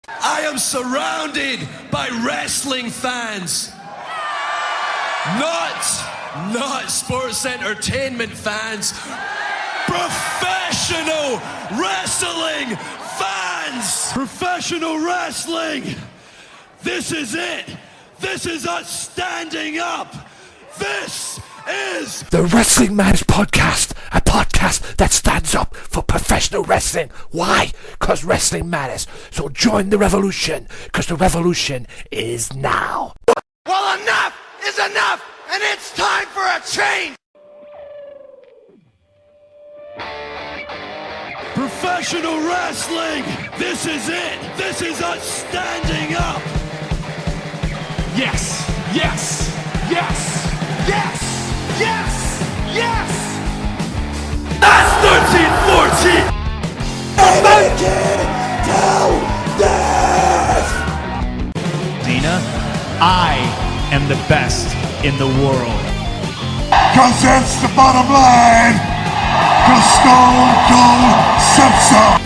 I am surrounded by wrestling fans. Not sports entertainment fans. Professional wrestling fans! Professional wrestling! This is it! This is us standing up! This is the Wrestling Matters Podcast, a podcast that stands up for professional wrestling. Why? Because wrestling matters. So join the revolution, because the revolution is now. Well, enough is enough, and it's time for a change! Professional wrestling! This is it! This is us standing up! Yes! Yes! Yes! Yes! Yes! Yes! That's 13-14! Dina, I am the best in the world. 'Cause that's the bottom line! 'Cause Stone Cold said so!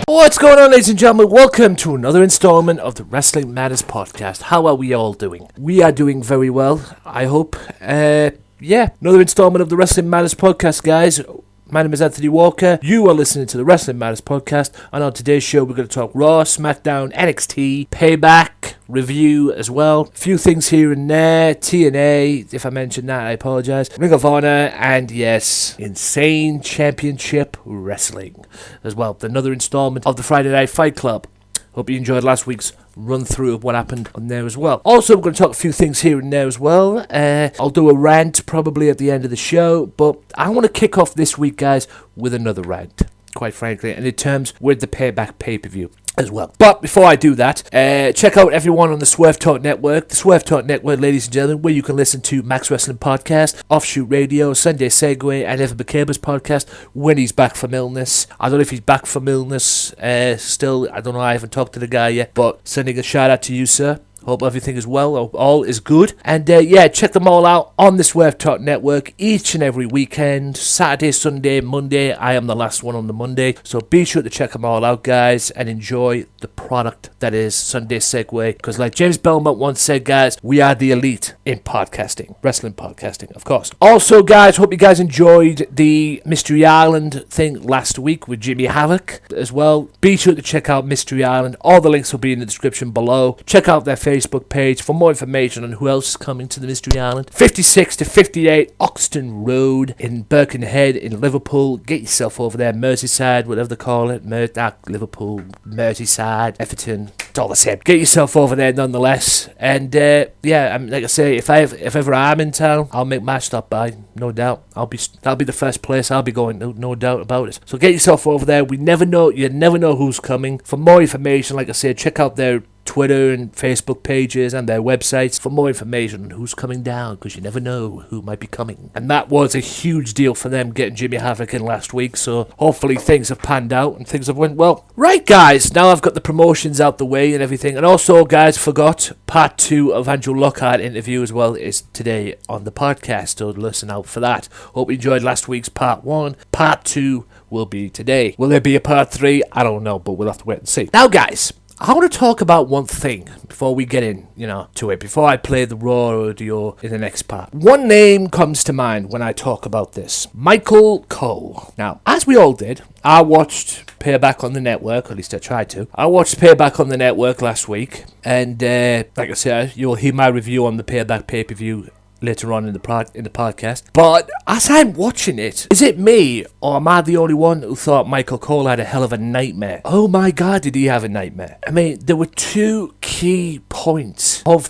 What's going on, ladies and gentlemen? Welcome to another installment of the Wrestling Matters Podcast. How are we all doing? We are doing very well, I hope. Another installment of the Wrestling Matters Podcast, guys. My name is Anthony Walker. You are listening to the Wrestling Matters Podcast, and on today's show we're going to talk Raw, Smackdown, NXT, Payback, review as well. A few things here and there. TNA, if I mentioned that, I apologise. Ring of Honor, and yes, Insane Championship Wrestling as well. Another installment of the Friday Night Fight Club. Hope you enjoyed last week's run through of what happened on there as well. Also, we're going to talk a few things here and there as well. I'll do a rant probably at the end of the show, but I want to kick off this week, guys, with another rant, quite frankly, and in terms with the Payback pay-per-view as well. But before I do that, check out everyone on the Swerve Talk Network. The Swerve Talk Network, ladies and gentlemen, where you can listen to Max Wrestling Podcast, Offshoot Radio, Sunday Segway, and Evan McCabe's podcast when he's back from illness. I don't know if he's back from illness still. I don't know. I haven't talked to the guy yet, but sending a shout out to you, sir. Hope everything is well, all is good. And check them all out on the Swerve Talk Network each and every weekend. Saturday, Sunday, Monday. I am the last one on the Monday. So be sure to check them all out, guys, and enjoy the product that is Sunday Segway. Because like James Belmont once said, guys, we are the elite in podcasting. Wrestling podcasting, of course. Also, guys, hope you guys enjoyed the Mystery Island thing last week with Jimmy Havoc as well. Be sure to check out Mystery Island. All the links will be in the description below. Check out their Facebook page for more information on who else is coming to the Mystery Island. 56 to 58 Oxton Road in Birkenhead in Liverpool. Get yourself over there. Merseyside, whatever they call it. Liverpool, Merseyside, Everton. It's all the same. Get yourself over there nonetheless. And like I say, if ever I'm in town, I'll make my stop by. No doubt. That'll be the first place I'll be going. No doubt about it. So get yourself over there. You never know who's coming. For more information, like I said, check out their Twitter and Facebook pages and their websites for more information on who's coming down, because you never know who might be coming. And that was a huge deal for them getting Jimmy Havoc in last week, so hopefully things have panned out and things have went well. Right, guys, now I've got the promotions out the way and everything, and also, guys, forgot part 2 of Andrew Lockhart interview as well is today on the podcast, so listen out for that. Hope you enjoyed last week's part 1. Part 2 will be today. Will there be a part 3? I don't know, but we'll have to wait and see. Now, guys, I want to talk about one thing before we get in, to it, before I play the Raw audio in the next part. One name comes to mind when I talk about this. Michael Cole. Now, as we all did, I watched Payback on the network, or at least I tried to. I watched Payback on the network last week, and like I said, you'll hear my review on the Payback pay-per-view later on in the podcast. But as I'm watching it, is it me, or am I the only one who thought Michael Cole had a hell of a nightmare? Oh my God, did he have a nightmare? I mean, there were 2 key points of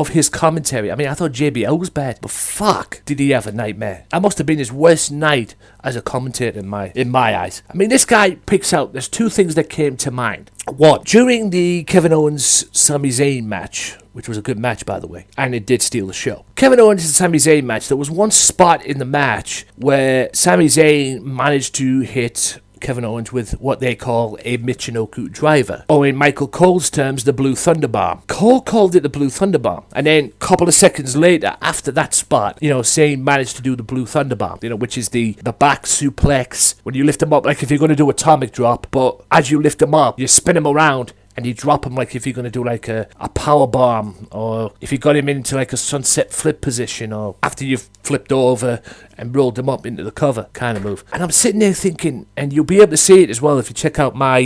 his commentary. I mean, I thought JBL was bad, but fuck, did he have a nightmare? That must have been his worst night as a commentator in my eyes. I mean, this guy picks out, there's 2 things that came to mind. One, during the Kevin Owens-Sami Zayn match, which was a good match, by the way, and it did steal the show. Kevin Owens and Sami Zayn match, there was one spot in the match where Sami Zayn managed to hit Kevin Owens with what they call a Michinoku driver, or in Michael Cole's terms, the Blue Thunder Bomb. Cole called it the Blue Thunder Bomb, and then a couple of seconds later, after that spot, Zayn managed to do the Blue Thunder Bomb, which is the back suplex, when you lift him up, like if you're going to do atomic drop, but as you lift him up, you spin him around, and you drop him like if you're going to do like a power bomb, or if you got him into like a sunset flip position, or after you've flipped over and rolled him up into the cover kind of move. And I'm sitting there thinking, and you'll be able to see it as well if you check out my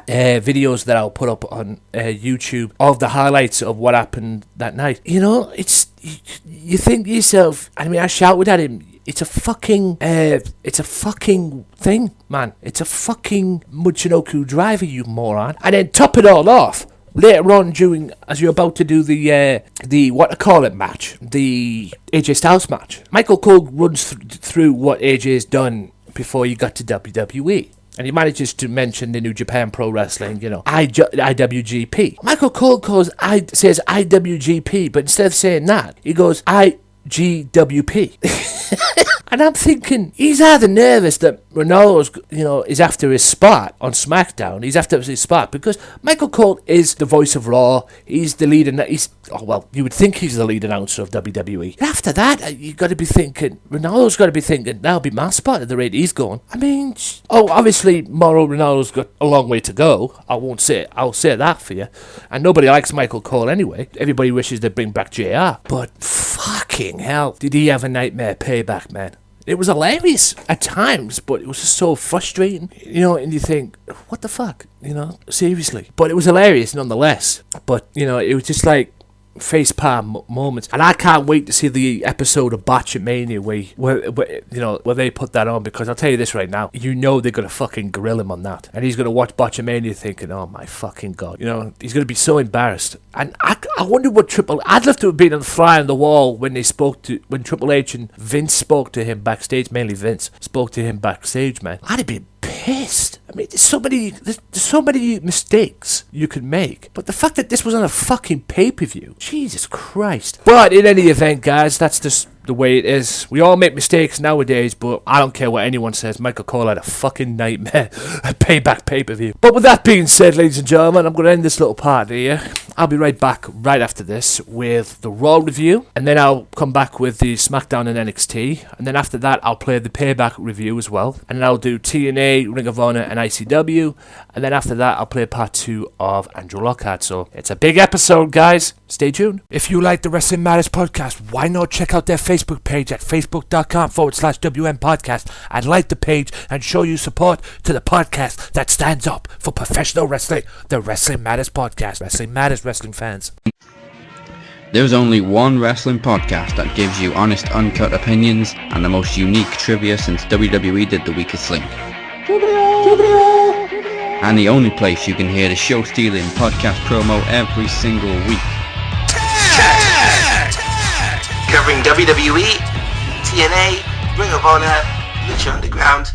videos that I'll put up on YouTube of the highlights of what happened that night. You know, you think to yourself, I mean, I shouted at him, it's a fucking thing, man. It's a fucking Michinoku driver, you moron. And then top it all off, later on as you're about to do the match, the AJ Styles match, Michael Cole runs through what AJ's done before you got to WWE. And he manages to mention the New Japan Pro Wrestling, IWGP. Michael Cole says IWGP, but instead of saying that, he goes IGWP. And I'm thinking, he's either nervous that Ronaldo's, is after his spot on SmackDown. He's after his spot because Michael Cole is the voice of Raw. He's the lead, you would think he's the lead announcer of WWE. And after that, you got to be thinking, Ronaldo's got to be thinking, that'll be my spot at the rate he's going. I mean, obviously, Mauro Ronaldo's got a long way to go. I'll say that for you. And nobody likes Michael Cole anyway. Everybody wishes they'd bring back JR. But fucking hell, did he have a nightmare payback, man. It was hilarious at times, but it was just so frustrating, and you think, what the fuck, seriously. But it was hilarious nonetheless. But, it was just like facepalm moments. And I can't wait to see the episode of Botchamania where they put that on, because I'll tell you this right now, they're going to fucking grill him on that. And he's going to watch Botchamania thinking, oh my fucking God. He's going to be so embarrassed. And I wonder what I'd love to have been on the fly on the wall when Triple H and Vince spoke to him backstage, mainly Vince, spoke to him backstage, man. I'd have been pissed. I mean, there's so many mistakes you could make. But the fact that this was on a fucking pay-per-view, Jesus Christ. But in any event, guys, that's just the way it is. We all make mistakes nowadays, but I don't care what anyone says. Michael Cole had a fucking nightmare Payback pay-per-view. But with that being said, ladies and gentlemen, I'm going to end this little part here. I'll be right back right after this with the Raw review, and then I'll come back with the Smackdown and NXT, and then after that I'll play the Payback review as well, and then I'll do TNA, Ring of Honor and ICW, and then after that I'll play part 2 of Andrew Lockhart. So it's a big episode, guys. Stay tuned. If you like the Wrestling Matters podcast, why not check out their Facebook page at facebook.com/WM podcast and like the page and show your support to the podcast that stands up for professional wrestling, the Wrestling Matters podcast. Wrestling Matters, wrestling fans. There's only one wrestling podcast that gives you honest, uncut opinions and the most unique trivia since WWE did The Weakest Link. And the only place you can hear the show-stealing podcast promo every single week. Covering WWE, TNA, Ring of Honor, Lucha Underground.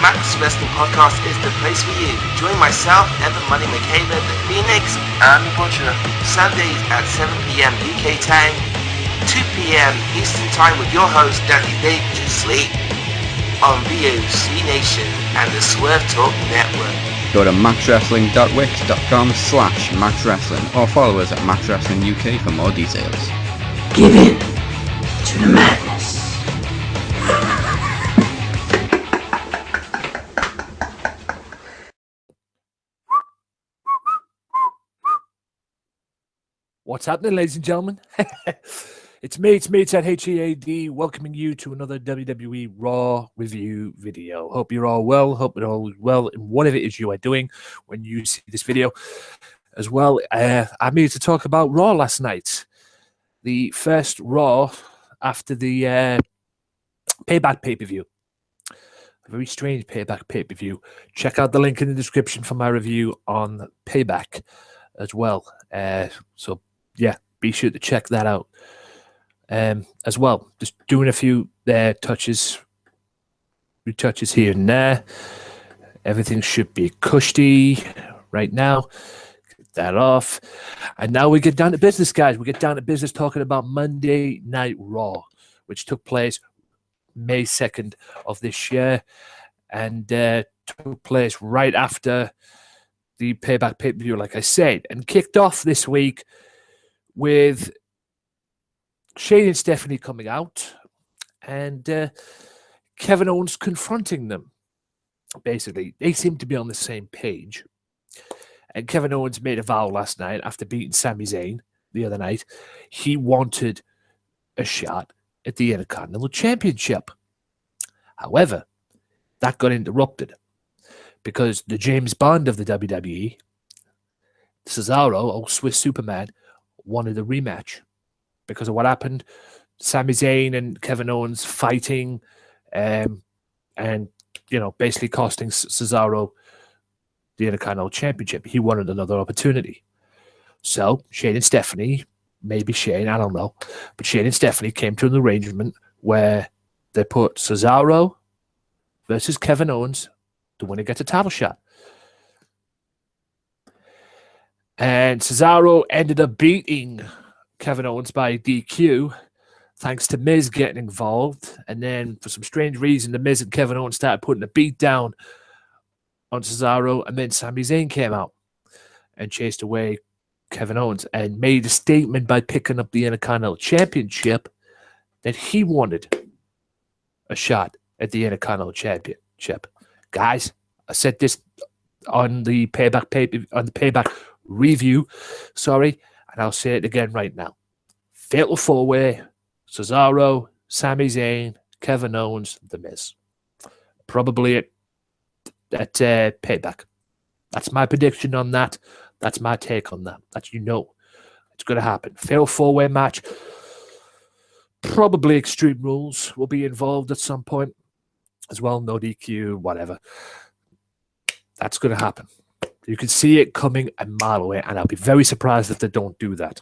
Max Wrestling Podcast is the place for you. Join myself, Evan Money McCabe, the Phoenix, and the Butcher, Sundays at 7 p.m. UK time, 2 p.m. Eastern Time with your host, Danny Dangerously, on VOC Nation and the Swerve Talk Network. Go to maxwrestling.wix.com/maxwrestling or follow us at maxwrestling UK for more details. Give in to the madness. What's happening, ladies and gentlemen? It's Mates at HEAD, welcoming you to another WWE Raw review video. Hope you're all well. Hope it all is well in whatever it is you are doing when you see this video. As well, I'm here to talk about Raw last night. The first Raw after the Payback pay-per-view. A very strange Payback pay-per-view. Check out the link in the description for my review on Payback as well. So, yeah, be sure to check that out. As well, just doing a few retouches here and there. Everything should be cushy right now. Get that off. And now we get down to business, guys. We get down to business talking about Monday Night Raw, which took place May 2nd of this year and took place right after the Payback pay-per-view, like I said, and kicked off this week with Shane and Stephanie coming out and Kevin Owens confronting them. Basically, they seem to be on the same page. And Kevin Owens made a vow last night after beating Sami Zayn the other night. He wanted a shot at the Intercontinental Championship. However, that got interrupted because the James Bond of the WWE, Cesaro, old Swiss Superman, wanted a rematch because of what happened. Sami Zayn and Kevin Owens fighting and, basically costing Cesaro the Intercontinental Championship. He wanted another opportunity. So Shane and Stephanie, maybe Shane, I don't know, but Shane and Stephanie came to an arrangement where they put Cesaro versus Kevin Owens. The winner gets a title shot. And Cesaro ended up beating Kevin Owens by DQ thanks to Miz getting involved. And then for some strange reason, the Miz and Kevin Owens started putting a beat down on Cesaro, and then Sami Zayn came out and chased away Kevin Owens and made a statement by picking up the Intercontinental Championship that he wanted a shot at the Intercontinental Championship. Guys, I said this on the Payback review, and I'll say it again right now. Fatal four-way: Cesaro, Sami Zayn, Kevin Owens, The Miz. Probably at Payback. That's my prediction on that. That's my take on that. It's going to happen. Fatal four-way match. Probably Extreme Rules will be involved at some point as well. No DQ, whatever. That's going to happen. You can see it coming a mile away, and I'll be very surprised if they don't do that.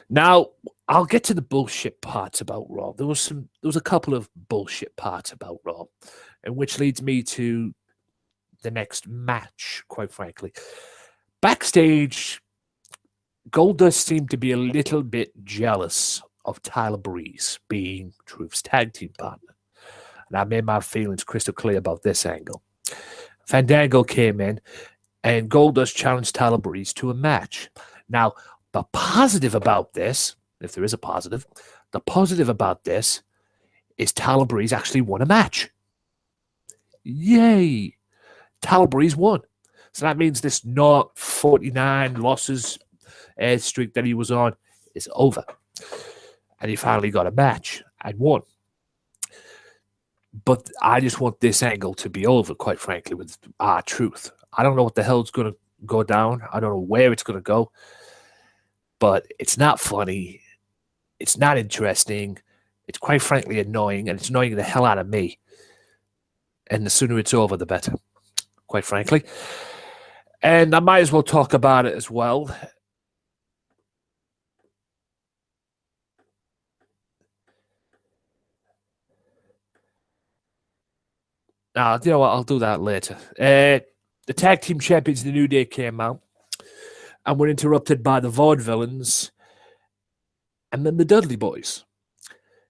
Now, I'll get to the bullshit parts about Raw. There was a couple of bullshit parts about Raw, and which leads me to the next match, quite frankly. Backstage, Goldust seemed to be a little bit jealous of Tyler Breeze being Truth's tag team partner. And I made my feelings crystal clear about this angle. Fandango came in, and Goldust challenged Tyler Breeze to a match. Now, the positive about this, if there is a positive, the positive about this is Tyler Breeze actually won a match. Yay! Tyler Breeze won. So that means this not 49 losses streak that he was on is over. And he finally got a match and won. But I just want this angle to be over, quite frankly, with R-Truth. I don't know what the hell's going to go down. I don't know where it's going to go. But it's not funny. It's not interesting. It's quite frankly annoying, and it's annoying the hell out of me. And the sooner it's over, the better, quite frankly. And I might as well talk about it as well. You know what? I'll do that later. The tag team champions, the New Day, came out and were interrupted by the Vaudevillains and then the Dudley Boys.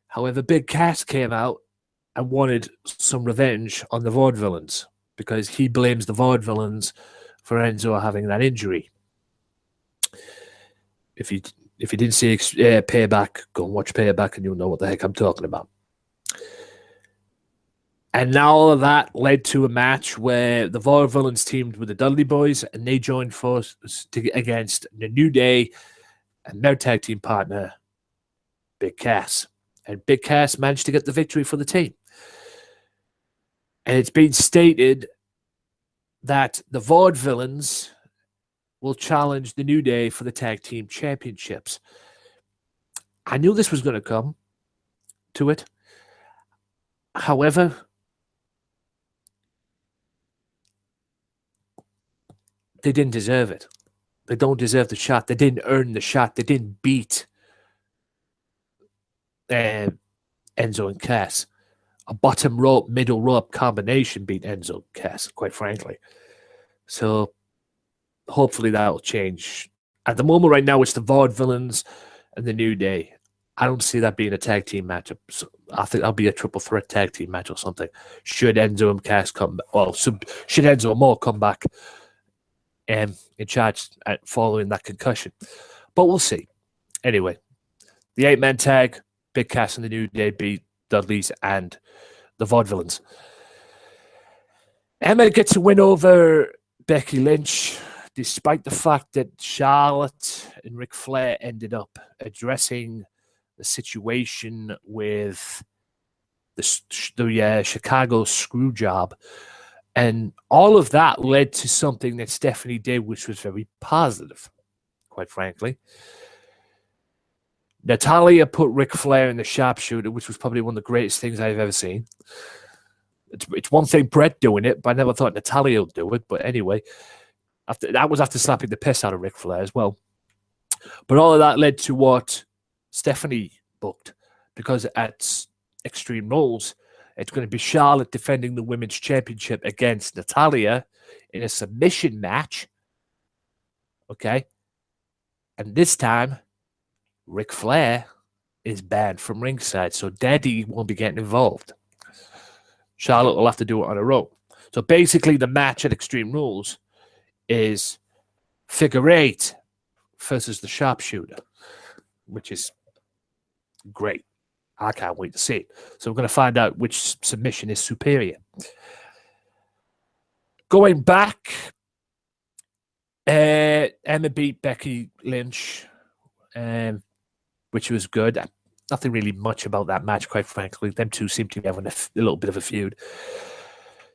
However, Big Cass came out and wanted some revenge on the Vaudevillains because he blames the Vaudevillains for Enzo having that injury. If you didn't see Payback, go and watch Payback and you'll know what the heck I'm talking about. And now all of that led to a match where the Vaudevillains teamed with the Dudley Boys and they joined forces against the New Day and their tag team partner, Big Cass. And Big Cass managed to get the victory for the team. And it's been stated that the Vaudevillains will challenge the New Day for the tag team championships. I knew this was going to come to it. However, they didn't deserve it. They don't deserve the shot. They didn't earn the shot. They didn't beat Enzo and Cass. A bottom rope, middle rope combination beat Enzo and Cass, quite frankly. So hopefully that will change. At the moment right now, it's the Vaudevillains and the New Day. I don't see that being a tag team matchup. So I think that'll be a triple threat tag team match or something. Should Enzo and Cass come back? Well, should Enzo and Moore come back in charge following that concussion? But we'll see. Anyway, the 8-man tag, Big Cass and the New Day beat Dudleys and the Vaudevillains. Emma gets a win over Becky Lynch, despite the fact that Charlotte and Ric Flair ended up addressing the situation with the Chicago screw job, and all of that led to something that Stephanie did, which was very positive, quite frankly. Natalia put Ric Flair in the sharpshooter, which was probably one of the greatest things I've ever seen. It's one thing Brett doing it, but I never thought Natalia would do it. But anyway, after slapping the piss out of Ric Flair as well. But all of that led to what Stephanie booked, because at Extreme Rules, it's going to be Charlotte defending the Women's Championship against Natalia in a submission match. Okay? And this time, Ric Flair is banned from ringside, so Daddy won't be getting involved. Charlotte will have to do it on her own. So basically, the match at Extreme Rules is figure eight versus the sharpshooter, which is great. I can't wait to see it. So we're going to find out which submission is superior. Going back, Emma beat Becky Lynch, which was good. Nothing really much about that match, quite frankly. Them two seem to be having a little bit of a feud.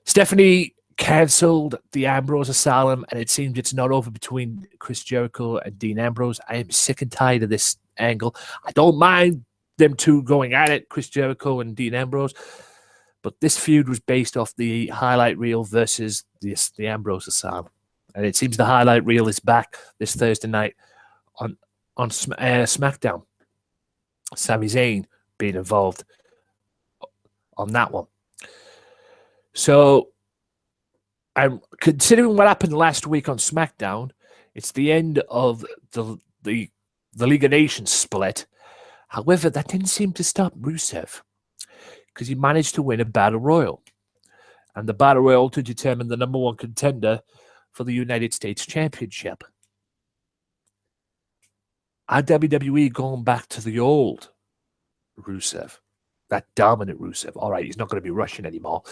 Stephanie cancelled the Ambrose Asylum, and it seems it's not over between Chris Jericho and Dean Ambrose. I am sick and tired of this angle. I don't mind them two going at it, Chris Jericho and Dean Ambrose, but this feud was based off the highlight reel versus the Ambrose Asylum. And it seems the highlight reel is back this Thursday night on Smackdown. Sami Zayn being involved on that one. So, I'm considering what happened last week on SmackDown. It's the end of the League of Nations split. However, that didn't seem to stop Rusev, because he managed to win a Battle Royal. And the Battle Royal to determine the number one contender for the United States Championship. Are WWE going back to the old Rusev? That dominant Rusev. All right, he's not going to be Russian anymore.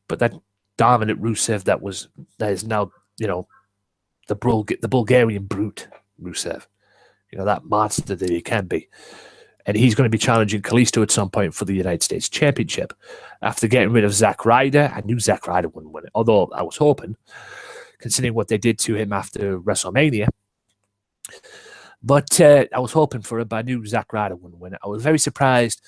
But that dominant Rusev that is now, the Bulgarian brute Rusev. That monster that he can be. And he's going to be challenging Kalisto at some point for the United States Championship. After getting rid of Zack Ryder, I knew Zack Ryder wouldn't win it, although I was hoping, considering what they did to him after WrestleMania. But I was hoping for it, but I knew Zack Ryder wouldn't win it. I was very surprised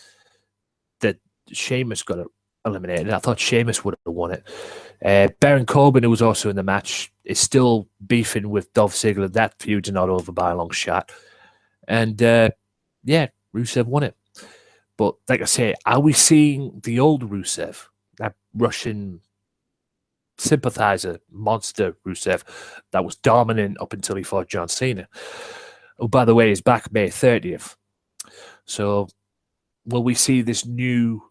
that Sheamus got eliminated. I thought Sheamus would have won it. Baron Corbin, who was also in the match, is still beefing with Dolph Ziggler. That feud's not over by a long shot. And, Rusev won it. But, like I say, are we seeing the old Rusev, that Russian sympathizer, monster Rusev, that was dominant up until he fought John Cena? Oh, by the way, is back May 30th. So, will we see this new,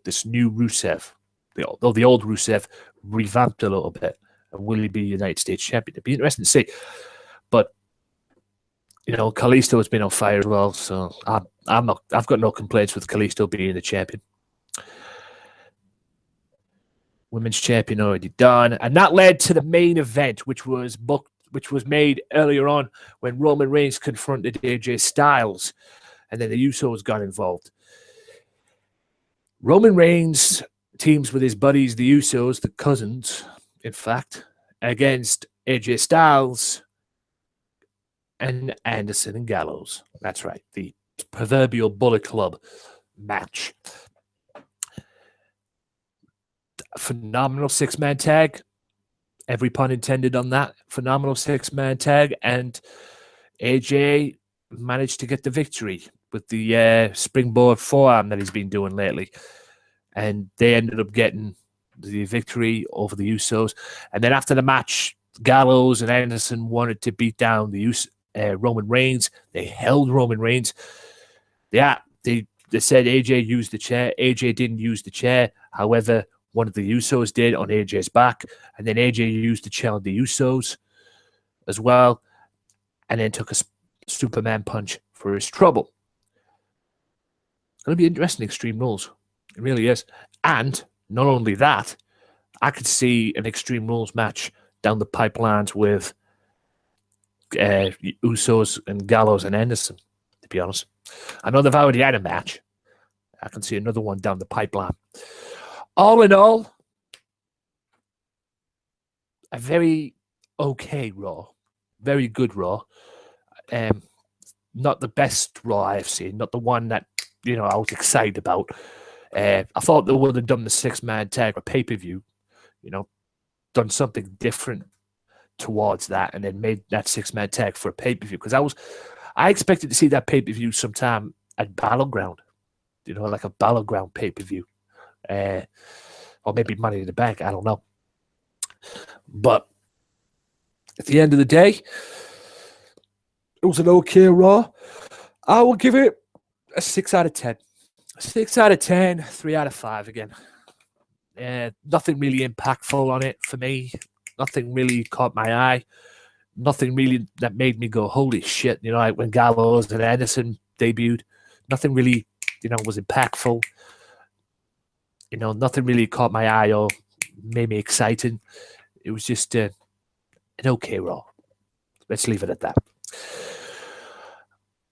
this new Rusev, the old Rusev revamped a little bit, and will he be United States champion? It'd be interesting to see. But, Kalisto has been on fire as well, so I've got no complaints with Kalisto being the champion. Women's champion already done, and that led to the main event, which was made earlier on when Roman Reigns confronted AJ Styles, and then the Usos got involved. Roman Reigns teams with his buddies, the Usos, the cousins, in fact, against AJ Styles and Anderson and Gallows. That's right, the proverbial Bullet Club match. Phenomenal six-man tag. Every pun intended on that. Phenomenal six-man tag. And AJ managed to get the victory with the springboard forearm that he's been doing lately. And they ended up getting the victory over the Usos. And then after the match, Gallows and Anderson wanted to beat down the Roman Reigns. They held Roman Reigns. Yeah, they said AJ used the chair. AJ didn't use the chair. However, one of the Usos did on AJ's back, and then AJ used the chair on the Usos as well, and then took a Superman punch for his trouble. It's going to be interesting, Extreme Rules. It really is. And not only that, I could see an Extreme Rules match down the pipelines with Usos and Gallows and Anderson, to be honest. I know they've already had a match. I can see another one down the pipeline. All in all, a very okay Raw. Very good Raw. Not the best Raw I've seen. Not the one that, I was excited about. I thought they would have done the 6-man tag or pay-per-view, done something different towards that, and then made that 6-man tag for a pay-per-view. Because I expected to see that pay-per-view sometime at Battleground, like a Battleground pay-per-view. Or maybe Money in the Bank, I don't know. But at the end of the day, it was an okay Raw. I will give it a 6 out of 10. 6 out of 10, 3 out of 5 again. Nothing really impactful on it for me. Nothing really caught my eye. Nothing really that made me go, holy shit, like when Gallows and Anderson debuted. Nothing really, was impactful. Nothing really caught my eye or made me excited. It was just an okay Raw. Let's leave it at that.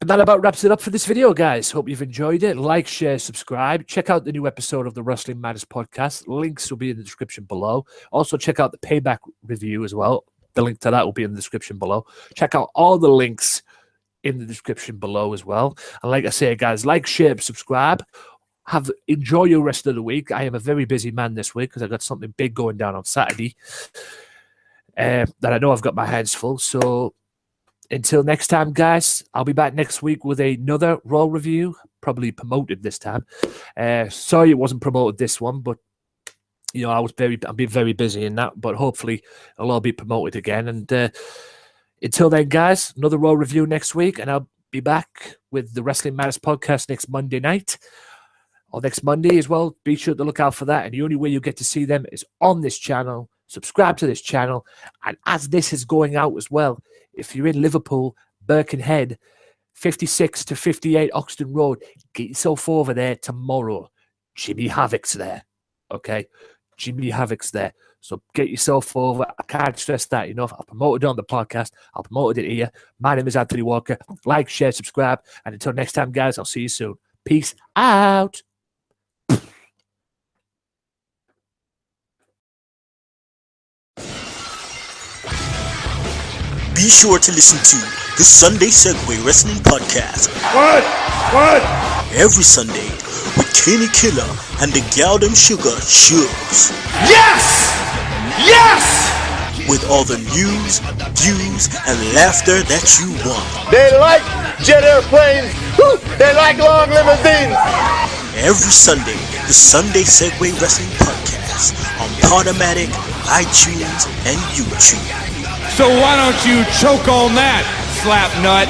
And that about wraps it up for this video, guys. Hope you've enjoyed it. Like, share, subscribe. Check out the new episode of the Wrestling Matters podcast. Links will be in the description below. Also, check out the Payback review as well. The link to that will be in the description below. Check out all the links in the description below as well. And like I say, guys, like, share, subscribe. Enjoy your rest of the week. I am a very busy man this week because I got something big going down on Saturday that I know I've got my hands full. So until next time, guys, I'll be back next week with another Raw review, probably promoted this time. Sorry it wasn't promoted this one, but I've been very busy in that, but hopefully it'll all be promoted again. And until then, guys, another Raw review next week, and I'll be back with the Wrestling Matters podcast next Monday night. Or next Monday as well. Be sure to look out for that. And the only way you get to see them is on this channel. Subscribe to this channel. And as this is going out as well, if you're in Liverpool, Birkenhead, 56 to 58 Oxton Road, get yourself over there tomorrow. Jimmy Havoc's there. Okay? Jimmy Havoc's there. So get yourself over. I can't stress that enough. I'll promote it on the podcast. I'll promote it here. My name is Anthony Walker. Like, share, subscribe. And until next time, guys, I'll see you soon. Peace out. Be sure to listen to the Sunday Segway Wrestling Podcast. What? Every Sunday with Kenny Killer and the Galdem Sugar Shubs. Yes! With all the news, views, and laughter that you want. They like jet airplanes. They like long limousines. Every Sunday, the Sunday Segway Wrestling Podcast on Podomatic, iTunes, and YouTube. So why don't you choke on that, slap nut?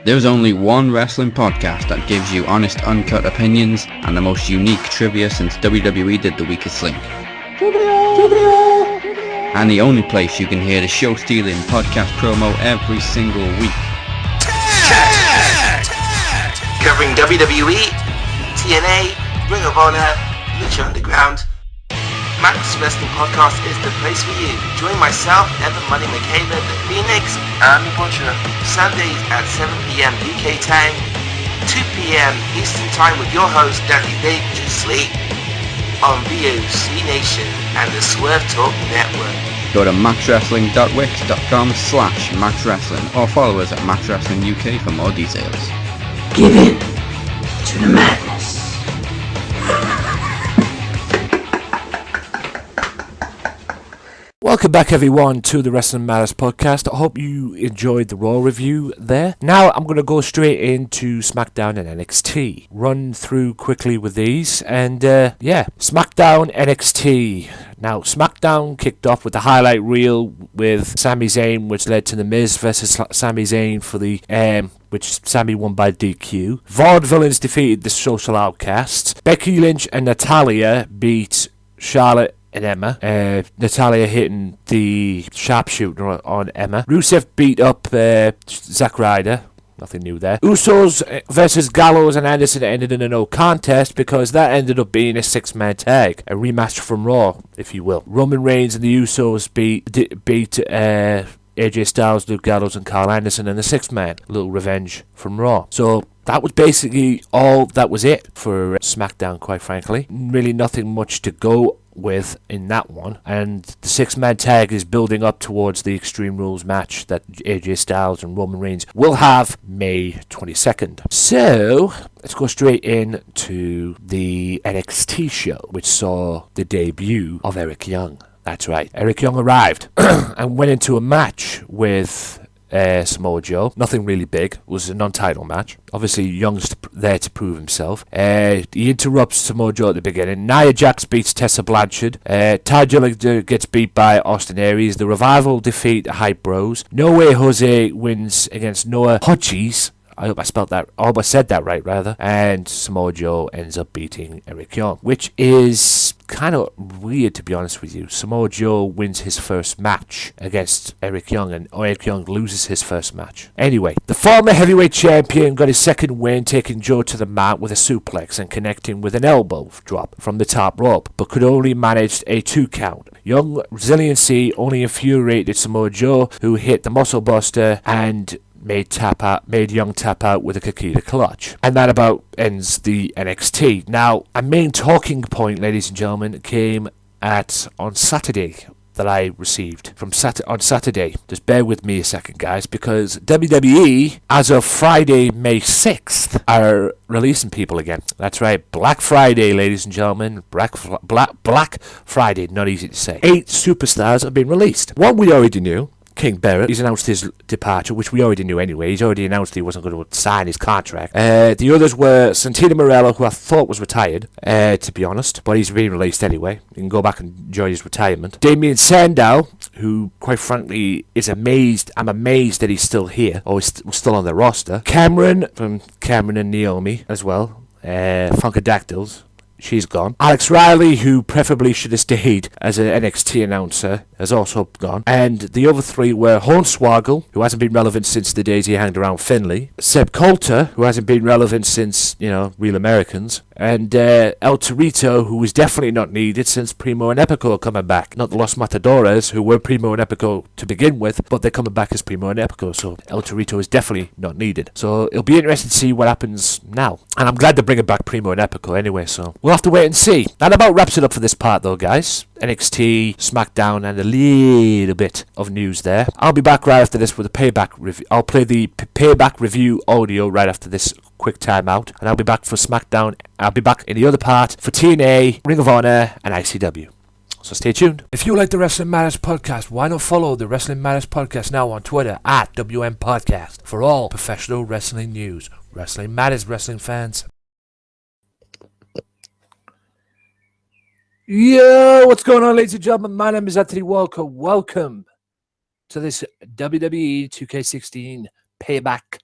There's only one wrestling podcast that gives you honest, uncut opinions and the most unique trivia since WWE did The Weakest Link. And the only place you can hear the show-stealing podcast promo every single week. Covering WWE, TNA, Ring of Honor, Lucha Underground. Max Wrestling Podcast is the place for you. Join myself, Evan Money McCabe, the Phoenix, and the Butcher. Sundays at 7 p.m. UK time, 2 p.m. Eastern time with your host, Daddy Dangerously, on VOC Nation and the Swerve Talk Network. Go to maxwrestling.wix.com/maxwrestling or follow us at maxwrestlinguk for more details. Give in to the madness. Welcome back, everyone, to the Wrestling Matters podcast. I hope you enjoyed the Raw review there. Now, I'm going to go straight into Smackdown and NXT. Run through quickly with these. And, Smackdown NXT. Now, Smackdown kicked off with the highlight reel with Sami Zayn, which led to The Miz versus Sami Zayn for the, which Sami won by DQ. Vaudevillains defeated the Social Outcasts. Becky Lynch and Natalya beat Charlotte and Emma. Natalya hitting the sharpshooter on Emma. Rusev beat up Zack Ryder. Nothing new there. Usos versus Gallows and Anderson ended in a no contest because that ended up being a 6-man tag. A rematch from Raw, if you will. Roman Reigns and the Usos beat AJ Styles, Luke Gallows, and Carl Anderson in a 6-man. A little revenge from Raw. So that was basically all that was it for SmackDown, quite frankly. Really nothing much to go with in that one, and the 6-man tag is building up towards the Extreme Rules match that AJ Styles and Roman Reigns will have May 22nd. So let's go straight into the NXT show, which saw the debut of Eric Young. That's right, Eric Young arrived and went into a match with Samoa Joe. Nothing really big. It was a non-title match. Obviously, Young's there to prove himself. He interrupts Samoa Joe at the beginning. Nia Jax beats Tessa Blanchard. Ty Dillinger gets beat by Austin Aries. The Revival defeat Hype Bros. No Way Jose wins against Noah Hutchins. I hope I said that right, rather. And Samoa Joe ends up beating Eric Young, which is kind of weird, to be honest with you. Samoa Joe wins his first match against Eric Young, and Eric Young loses his first match. Anyway, the former heavyweight champion got his second win, taking Joe to the mat with a suplex and connecting with an elbow drop from the top rope, but could only manage a 2 count. Young resiliency only infuriated Samoa Joe, who hit the muscle buster and made Young tap out with a Kakita clutch. And that about ends the NXT. Now, a main talking point, ladies and gentlemen, came on Saturday that I received on Saturday. Just bear with me a second, guys, because WWE, as of Friday, May 6th, are releasing people again. That's right, Black Friday, ladies and gentlemen. Black Friday, not easy to say. 8 superstars have been released. One we already knew. King Barrett, he's announced his departure, which we already knew anyway. He's already announced he wasn't going to sign his contract. The others were Santino Marella, who I thought was retired, to be honest, but he's been released anyway. He can go back and enjoy his retirement. Damien Sandow, who, quite frankly, is amazed. I'm amazed that he's still here, or he's still on the roster. Cameron, from Cameron and Naomi, as well. Funkadactyls. She's gone. Alex Riley, who preferably should have stayed as an NXT announcer, has also gone. And the other 3 were Hornswoggle, who hasn't been relevant since the days he hanged around Finley. Seb Coulter, who hasn't been relevant since, Real Americans. And El Torito, who was definitely not needed since Primo and Epico are coming back. Not the Los Matadores, who were Primo and Epico to begin with, but they're coming back as Primo and Epico, so El Torito is definitely not needed. So it'll be interesting to see what happens now. And I'm glad they're bringing back Primo and Epico anyway, so we'll have to wait and see. That about wraps it up for this part, though, guys. NXT, SmackDown, and a little bit of news there. I'll be back right after this with a Payback review. I'll play the Payback review audio right after this quick timeout, and I'll be back for SmackDown. I'll be back in the other part for TNA, Ring of Honor, and ICW. So stay tuned. If you like the Wrestling Matters Podcast, why not follow the Wrestling Matters Podcast now on Twitter at WM Podcast for all professional wrestling news. Wrestling Matters, wrestling fans. Yo, what's going on, ladies and gentlemen? My name is Anthony Walker. Welcome to this WWE 2K16 Payback.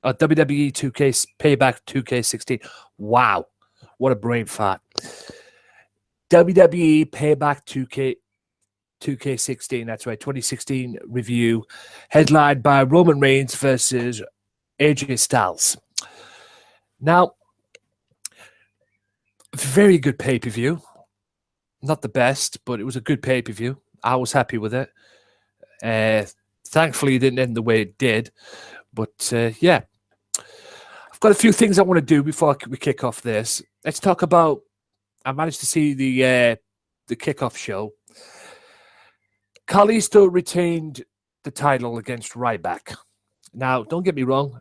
WWE 2K Payback 2K16. Wow, what a brain fart. WWE Payback 2K16. That's right, 2016 review, headlined by Roman Reigns versus AJ Styles. Now, very good pay-per-view. Not the best, but it was a good pay-per-view. I was happy with it. Thankfully, it didn't end the way it did. But, yeah. I've got a few things I want to do before we kick off this. Let's talk about... I managed to see the kickoff show. Kalisto retained the title against Ryback. Now, don't get me wrong.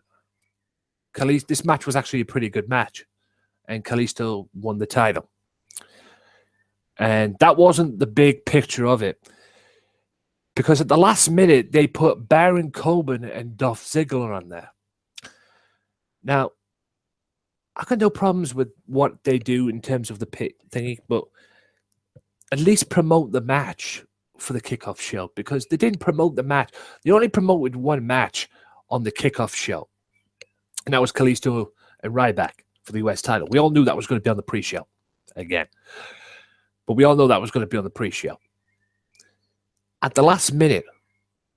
This match was actually a pretty good match. And Kalisto won the title. And that wasn't the big picture of it. Because at the last minute, they put Baron Corbin and Dolph Ziggler on there. Now, I got no problems with what they do in terms of the pit thingy, but at least promote the match for the kickoff show. Because they didn't promote the match. They only promoted one match on the kickoff show. And that was Kalisto and Ryback for the US title. We all knew that was going to be on the pre-show again. But we all know that was going to be on the pre-show. At the last minute,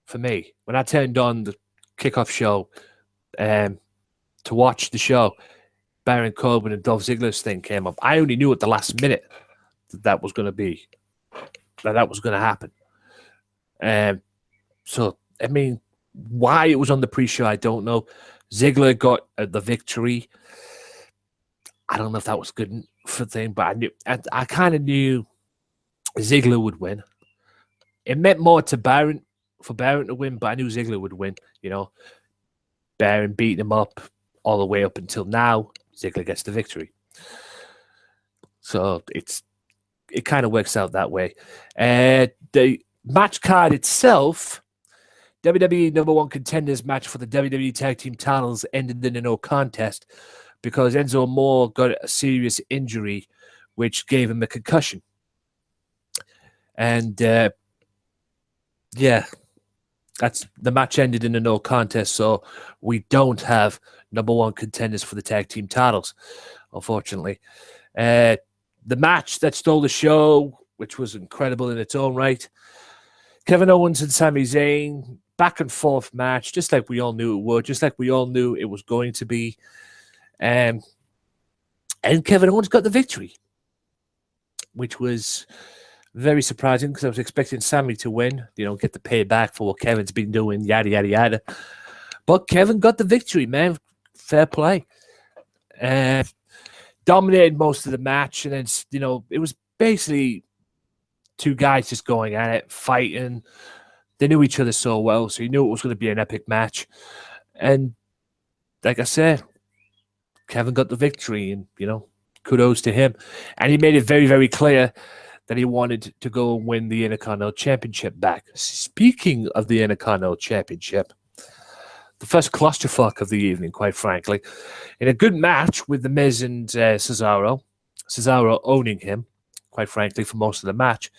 for me, when I turned on the kickoff show, to watch the show, Baron Corbin and Dolph Ziggler's thing came up. I only knew at the last minute that was going to happen. So, I mean, why it was on the pre-show, I don't know. Ziggler got the victory. I don't know if that was good for the thing, but I kind of knew Ziggler would win. It meant more to Baron, for Baron to win, but I knew Ziggler would win. You know, Baron beating him up all the way up until now. Ziggler gets the victory. So it kind of works out that way. The match card itself, WWE number one contenders match for the WWE Tag Team titles ended in a no contest because Enzo Amore got a serious injury, which gave him a concussion. And that's the match ended in a no contest. So we don't have number one contenders for the tag team titles, unfortunately. The match that stole the show, which was incredible in its own right, Kevin Owens and Sami Zayn, back and forth match, just like we all knew it would, just like we all knew it was going to be. And Kevin Owens got the victory, which was very surprising because I was expecting Sami to win, get the payback for what Kevin's been doing, yada, yada, yada. But Kevin got the victory, man. Fair play. Dominated most of the match. And then, it was basically two guys just going at it, fighting. They knew each other so well, so you knew it was going to be an epic match. And like I said, Kevin got the victory, and, kudos to him. And he made it very, very clear that he wanted to go and win the Intercontinental Championship back. Speaking of the Intercontinental Championship, the first clusterfuck of the evening, quite frankly, in a good match with The Miz and Cesaro owning him, quite frankly, for most of the match.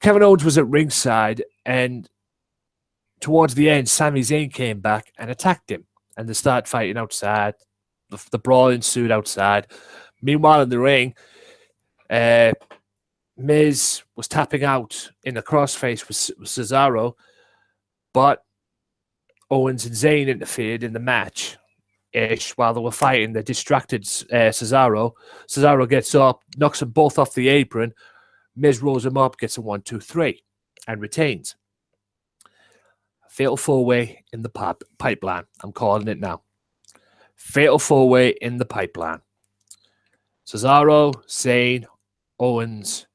Kevin Owens was at ringside, and towards the end, Sami Zayn came back and attacked him, and they started fighting outside. The brawl ensued outside. Meanwhile, in the ring, Miz was tapping out in the crossface with Cesaro, but Owens and Zayn interfered in the match. While they were fighting, they distracted Cesaro. Cesaro gets up, knocks them both off the apron. Miz rolls him up, gets a 1-2-3, and retains. Fatal four-way in the pipeline. I'm calling it now. Fatal four-way in the pipeline. Cesaro, Zayn, Owens,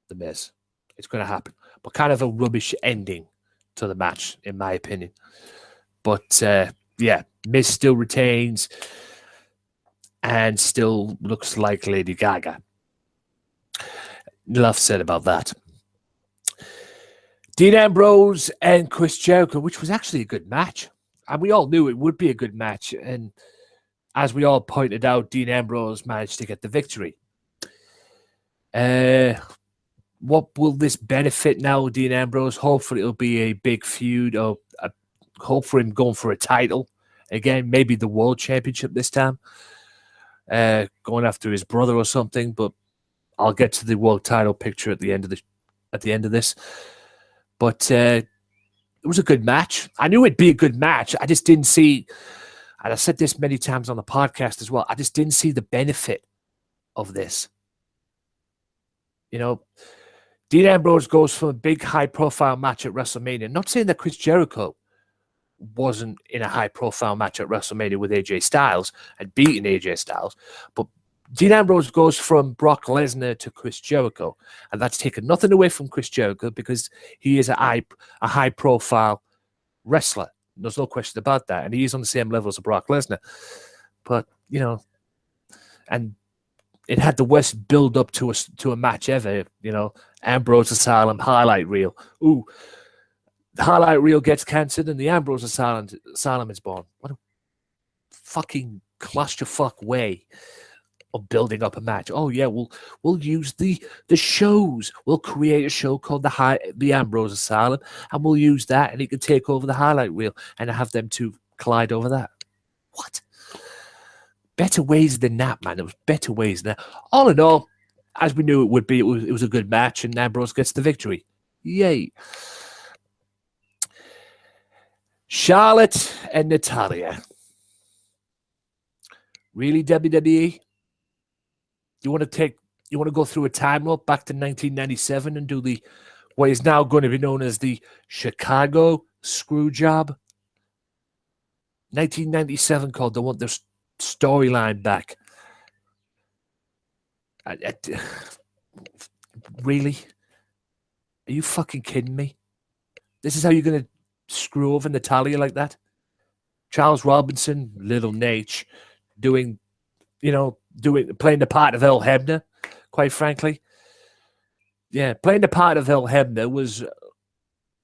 The Miz. It's going to happen. But kind of a rubbish ending to the match, in my opinion. But, Miz still retains and still looks like Lady Gaga. Enough said about that. Dean Ambrose and Chris Jericho, which was actually a good match. And we all knew it would be a good match. And as we all pointed out, Dean Ambrose managed to get the victory. What will this benefit now, Dean Ambrose? Hopefully it'll be a big feud, or hope for him going for a title. Again, maybe the World Championship this time. Going after his brother or something, but I'll get to the world title picture at the end of this. But it was a good match. I knew it'd be a good match. I just didn't see, and I said this many times on the podcast as well, I just didn't see the benefit of this. Dean Ambrose goes from a big high-profile match at WrestleMania. Not saying that Chris Jericho wasn't in a high-profile match at WrestleMania with AJ Styles and beating AJ Styles, but Dean Ambrose goes from Brock Lesnar to Chris Jericho, and that's taken nothing away from Chris Jericho because he is a high-profile wrestler. There's no question about that, and he is on the same level as Brock Lesnar. But and it had the worst build-up to a match ever. Ambrose Asylum highlight reel. Ooh, the highlight reel gets cancelled, and the Ambrose Asylum is born. What a fucking clusterfuck way of building up a match. Oh yeah, we'll use the shows. We'll create a show called the Ambrose Asylum, and we'll use that, and he can take over the highlight reel and have them two collide over that. What? Better ways than that, man. There was better ways than that. All in all, as we knew it would be, it was a good match, and Ambrose gets the victory. Yay. Charlotte and Natalia. Really, WWE? You want to go through a time loop back to 1997 and do what is now going to be known as the Chicago screw job? 1997 called. They want their storyline back. Really? Are you fucking kidding me? This is how you're going to screw over Natalia like that? Charles Robinson, Little Nate, playing the part of Earl Hebner, quite frankly. Yeah, playing the part of Earl Hebner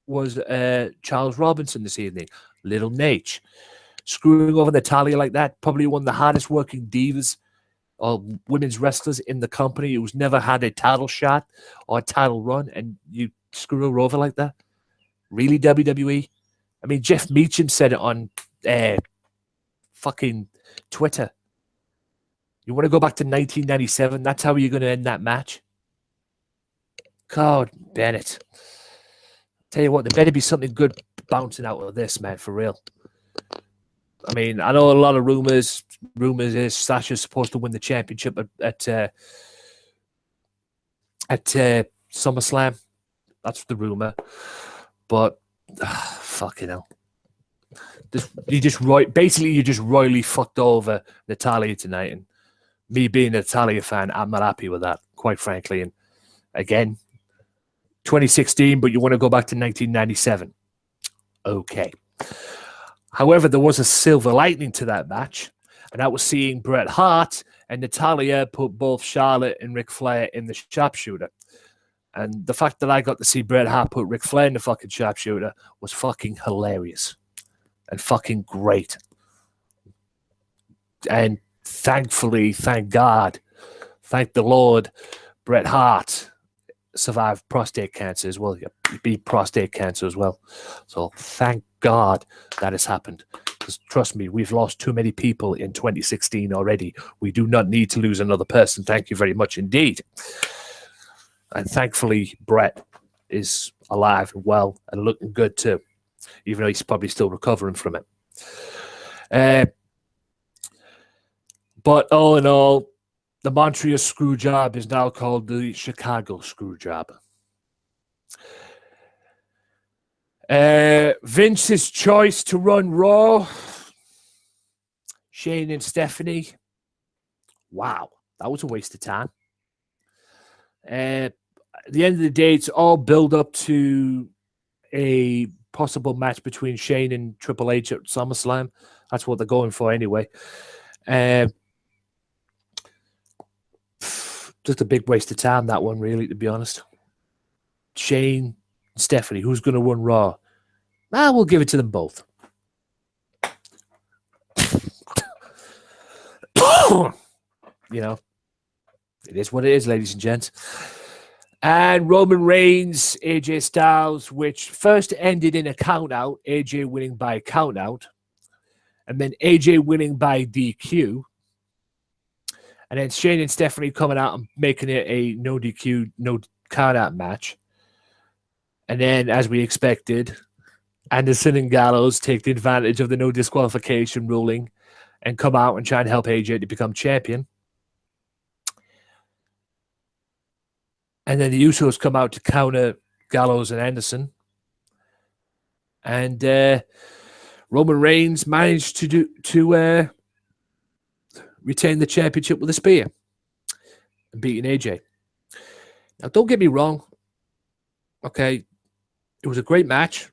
was Charles Robinson this evening. Little Nate. Screwing over Natalia like that, probably one of the hardest working divas or women's wrestlers in the company who's never had a title shot or a title run, and you screw her over like that? Really, WWE? I mean, Jeff Meacham said it on fucking Twitter. You want to go back to 1997? That's how you're going to end that match? God, Bennett. Tell you what, there better be something good bouncing out of this, man, for real. I mean, I know a lot of rumors. Rumors is Sasha's supposed to win the championship at SummerSlam. That's the rumor. But fucking hell, you just royally fucked over Natalia tonight. And me being a Natalia fan, I'm not happy with that, quite frankly. And again, 2016, but you want to go back to 1997? Okay. However, there was a silver lining to that match, and that was seeing Bret Hart and Natalia put both Charlotte and Ric Flair in the sharpshooter. And the fact that I got to see Bret Hart put Ric Flair in the fucking sharpshooter was fucking hilarious and fucking great. And thankfully, thank God, thank the Lord, Bret Hart survived prostate cancer as well. He beat prostate cancer as well. So thank God that has happened. Because trust me, we've lost too many people in 2016 already. We do not need to lose another person. Thank you very much indeed. And thankfully, Bret is alive and well and looking good too, even though he's probably still recovering from it. But all in all, the Montreal screw job is now called the Chicago screw job. Vince's choice to run Raw. Shane and Stephanie. Wow, that was a waste of time. At the end of the day, it's all build up to a possible match between Shane and Triple H at SummerSlam. That's what they're going for anyway. Just a big waste of time, that one, really, to be honest. Shane, Stephanie, who's going to run Raw? We'll give it to them both. You know, it is what it is, ladies and gents. And Roman Reigns, AJ Styles, which first ended in a count-out, AJ winning by count-out, and then AJ winning by DQ. And then Shane and Stephanie coming out and making it a no DQ, no count-out match. And then, as we expected, Anderson and Gallows take the advantage of the no disqualification ruling and come out and try and help AJ to become champion. And then the Usos come out to counter Gallows and Anderson. And Roman Reigns managed to retain the championship with a spear and beating AJ. Now, don't get me wrong. Okay, it was a great match.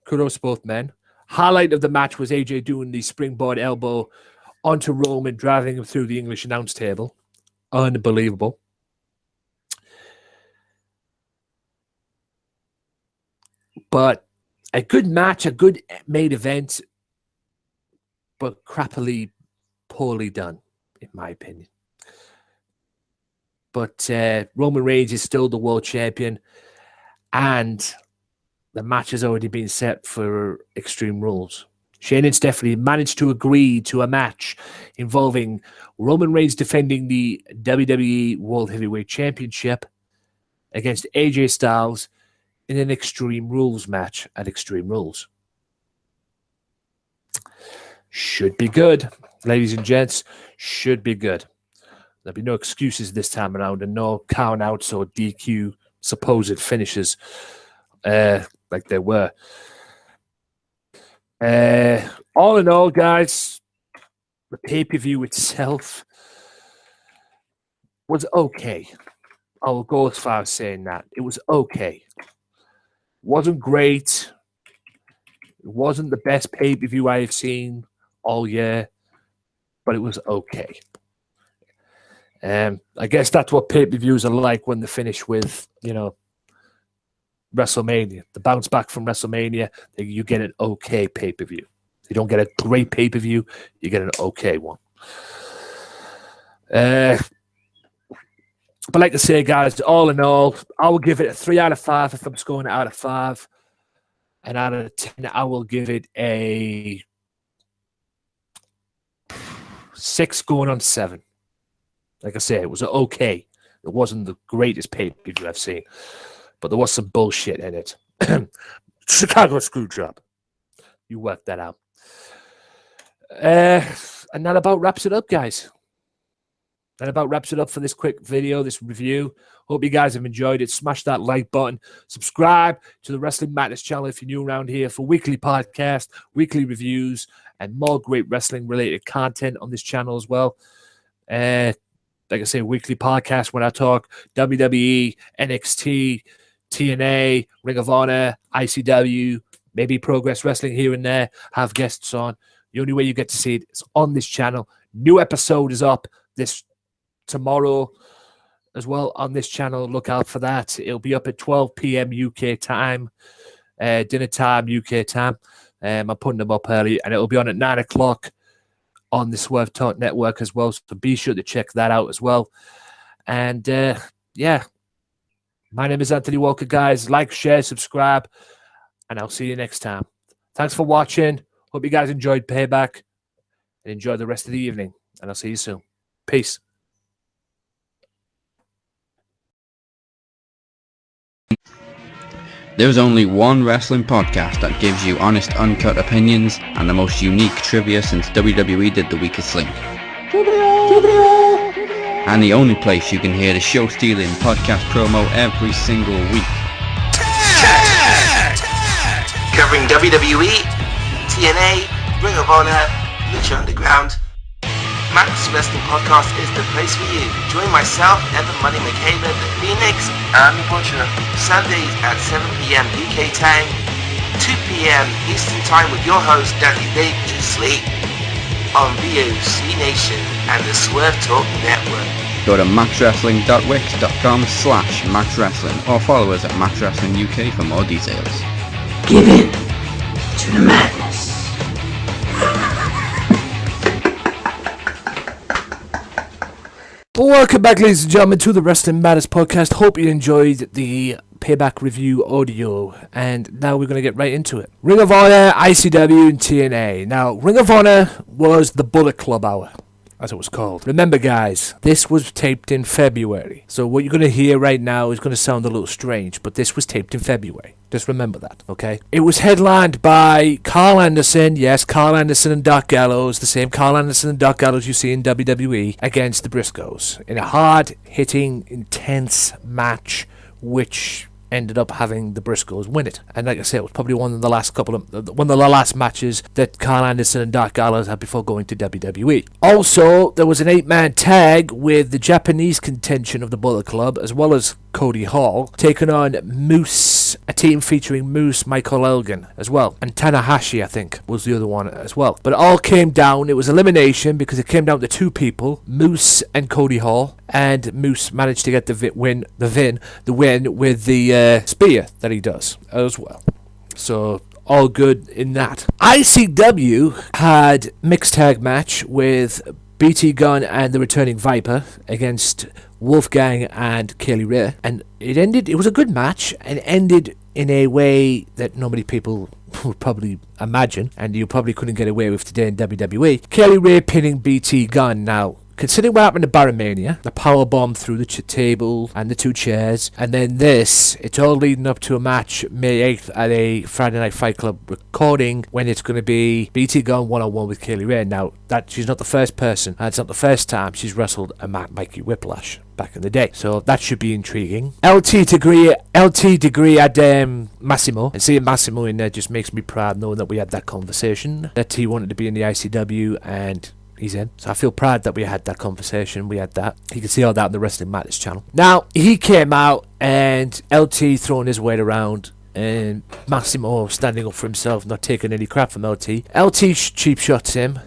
Kudos to both men. Highlight of the match was AJ doing the springboard elbow onto Roman, driving him through the English announce table. Unbelievable. But a good match, a good main event, but crappily poorly done, in my opinion. But Roman Reigns is still the world champion, and the match has already been set for Extreme Rules. Shane and Stephanie managed to agree to a match involving Roman Reigns defending the WWE World Heavyweight Championship against AJ Styles in an Extreme Rules match at Extreme Rules. Should be good, ladies and gents. Should be good. There'll be no excuses this time around, and no count outs or DQ supposed finishes like there were. All in all, guys, the pay-per-view itself was okay. I'll go as far as saying that. It was okay. It wasn't great. It wasn't the best pay-per-view I have seen all year, but it was okay. I guess that's what pay-per-views are like when they finish with, WrestleMania. The bounce back from WrestleMania, you get an okay pay-per-view. You don't get a great pay-per-view, you get an okay one. But like I say, guys, all in all, I will give it a 3 out of 5 if I'm scoring it out of 5. And out of 10, I will give it a 6 going on 7. Like I say, it was okay. It wasn't the greatest pay-per-view I've seen, but there was some bullshit in it. Chicago Screwjob. You worked that out. And that about wraps it up, guys. That about wraps it up for this quick video, this review. Hope you guys have enjoyed it. Smash that like button. Subscribe to the Wrestling Madness channel if you're new around here for weekly podcast, weekly reviews, and more great wrestling-related content on this channel as well. Like I say, weekly podcast when I talk WWE, NXT, TNA, Ring of Honor, ICW, maybe Progress Wrestling here and there, have guests on. The only way you get to see it is on this channel. New episode is up this tomorrow as well on this channel. Look out for that. It'll be up at 12 p.m. UK time, dinner time, UK time. I'm putting them up early, and it'll be on at 9 o'clock on the Swerve Talk network as well. So be sure to check that out as well. And yeah, my name is Anthony Walker, guys. Like, share, subscribe, and I'll see you next time. Thanks for watching. Hope you guys enjoyed Payback and enjoy the rest of the evening. And I'll see you soon. Peace. There's only one wrestling podcast that gives you honest, uncut opinions and the most unique trivia since WWE did the weakest link. And the only place you can hear the show-stealing podcast promo every single week. Covering WWE, TNA, Ring of Honor, Lucha Underground. Max Wrestling Podcast is the place for you. Join myself, Evan Money McCabe, the Phoenix, and the Butcher. Sundays at 7 p.m. UK time, 2 p.m. Eastern time with your host, Daddy Dangerously, on VOC Nation and the Swerve Talk Network. Go to maxwrestling.wix.com/maxwrestling or follow us at maxwrestling UK for more details. Give in to the madness. Welcome back, ladies and gentlemen, to the Wrestling Matters podcast. Hope you enjoyed the Payback review audio, and now we're going to get right into it. Ring of Honor, ICW, and TNA. Now, Ring of Honor was the Bullet Club Hour, as it was called. Remember, guys, this was taped in February, so what you're going to hear right now is going to sound a little strange, but this was taped in February. Just remember that, okay? It was headlined by Carl Anderson, yes, Carl Anderson and Doc Gallows, the same Carl Anderson and Doc Gallows you see in WWE, against the Briscoes, in a hard-hitting, intense match, which ended up having the Briscoes win it. And like I said, it was probably one of the last matches that Carl Anderson and Doc Gallows had before going to WWE. Also, there was an 8-man tag with the Japanese contention of the Bullet Club, as well as Cody Hall, taking on Moose, a team featuring Moose, Michael Elgin as well, and Tanahashi, I think, was the other one as well. But it all came down, it was elimination because it came down to 2 people, Moose and Cody Hall, and Moose managed to get the win with the spear that he does as well. So all good in that. ICW had mixed tag match with BT Gunn and the returning Viper against Wolfgang and Kaylee Ray, and it was a good match, and ended in a way that not many people would probably imagine, and you probably couldn't get away with today in WWE. Kaylee Ray pinning BT Gunn. Now, considering what happened to Baromania, the powerbomb through the table and the 2 chairs, and then this, it's all leading up to a match May 8th at a Friday Night Fight Club recording when it's going to be BT Gunn one-on-one with Kaylee Ray. Now, that she's not the first person, and it's not the first time she's wrestled a Mikey Whiplash back in the day. So that should be intriguing. LT Degree at Massimo, and seeing Massimo in there just makes me proud knowing that we had that conversation, that he wanted to be in the ICW, and he's in. So I feel proud that we had that conversation. We had that. You can see all that on the Wrestling Matters channel. Now, he came out and LT throwing his weight around and Massimo standing up for himself, not taking any crap from LT. LT cheap shots him.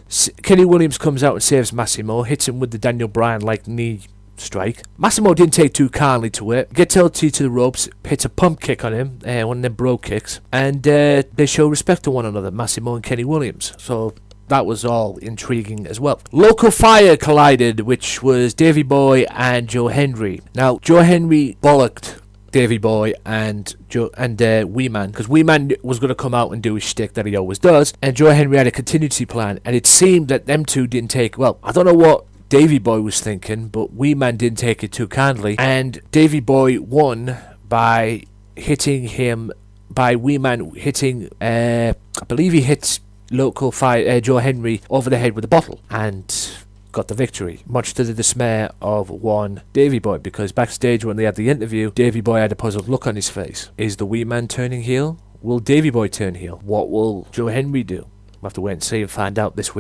Kenny Williams comes out and saves Massimo, hits him with the Daniel Bryan-like knee strike. Massimo didn't take too kindly to it. Gets LT to the ropes, hits a pump kick on him, one of them bro kicks, and they show respect to one another, Massimo and Kenny Williams. So that was all intriguing as well. Local Fire collided, which was Davey Boy and Joe Henry. Now, Joe Henry bollocked Davey Boy and Wee Man, because Wee Man was going to come out and do his shtick that he always does, and Joe Henry had a contingency plan, and it seemed that them two didn't take, well, I don't know what Davey Boy was thinking, but Wee Man didn't take it too kindly, and Davey Boy won by hitting him, by Wee Man hitting, I believe he hits Local Fire, Joe Henry over the head with a bottle, and got the victory, much to the dismay of one Davey Boy, because backstage when they had the interview, Davey Boy had a puzzled look on his face. Is the Wee Man turning heel? Will Davey Boy turn heel? What will Joe Henry do? We'll have to wait and see and find out this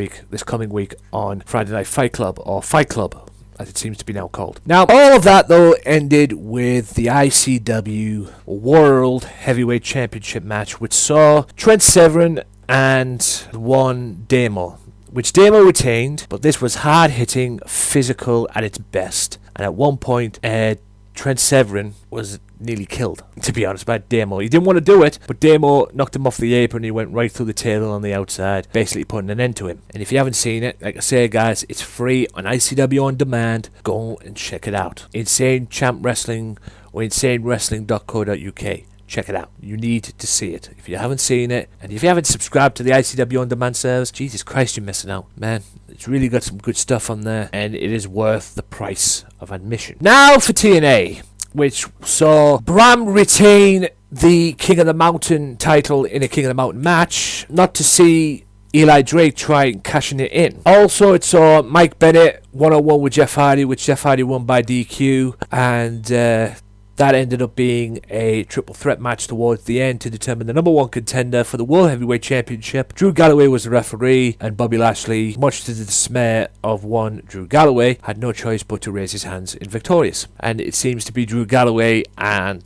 coming week on Friday Night Fight Club, or Fight Club, as it seems to be now called. Now, all of that, though, ended with the ICW World Heavyweight Championship match, which saw Trent Severin and one Demo, which Demo retained, but this was hard-hitting, physical at its best. And at one point, Trent Severin was nearly killed, to be honest, by Demo. He didn't want to do it, but Demo knocked him off the apron and he went right through the table on the outside, basically putting an end to him. And if you haven't seen it, like I say, guys, it's free on ICW On Demand. Go and check it out. Insane Champ Wrestling or insanewrestling.co.uk. Check it out. You need to see it. If you haven't seen it, and if you haven't subscribed to the ICW On Demand service, Jesus Christ, you're missing out, man. It's really got some good stuff on there, and it is worth the price of admission. Now for TNA, which saw Bram retain the King of the Mountain title in a King of the Mountain match, not to see Eli Drake try and cashing it in. Also, it saw Mike Bennett one-on-one with Jeff Hardy, which Jeff Hardy won by DQ, and that ended up being a triple threat match towards the end to determine the number one contender for the World Heavyweight Championship. Drew Galloway was the referee, and Bobby Lashley, much to the dismay of one Drew Galloway, had no choice but to raise his hands in victorious. And it seems to be Drew Galloway and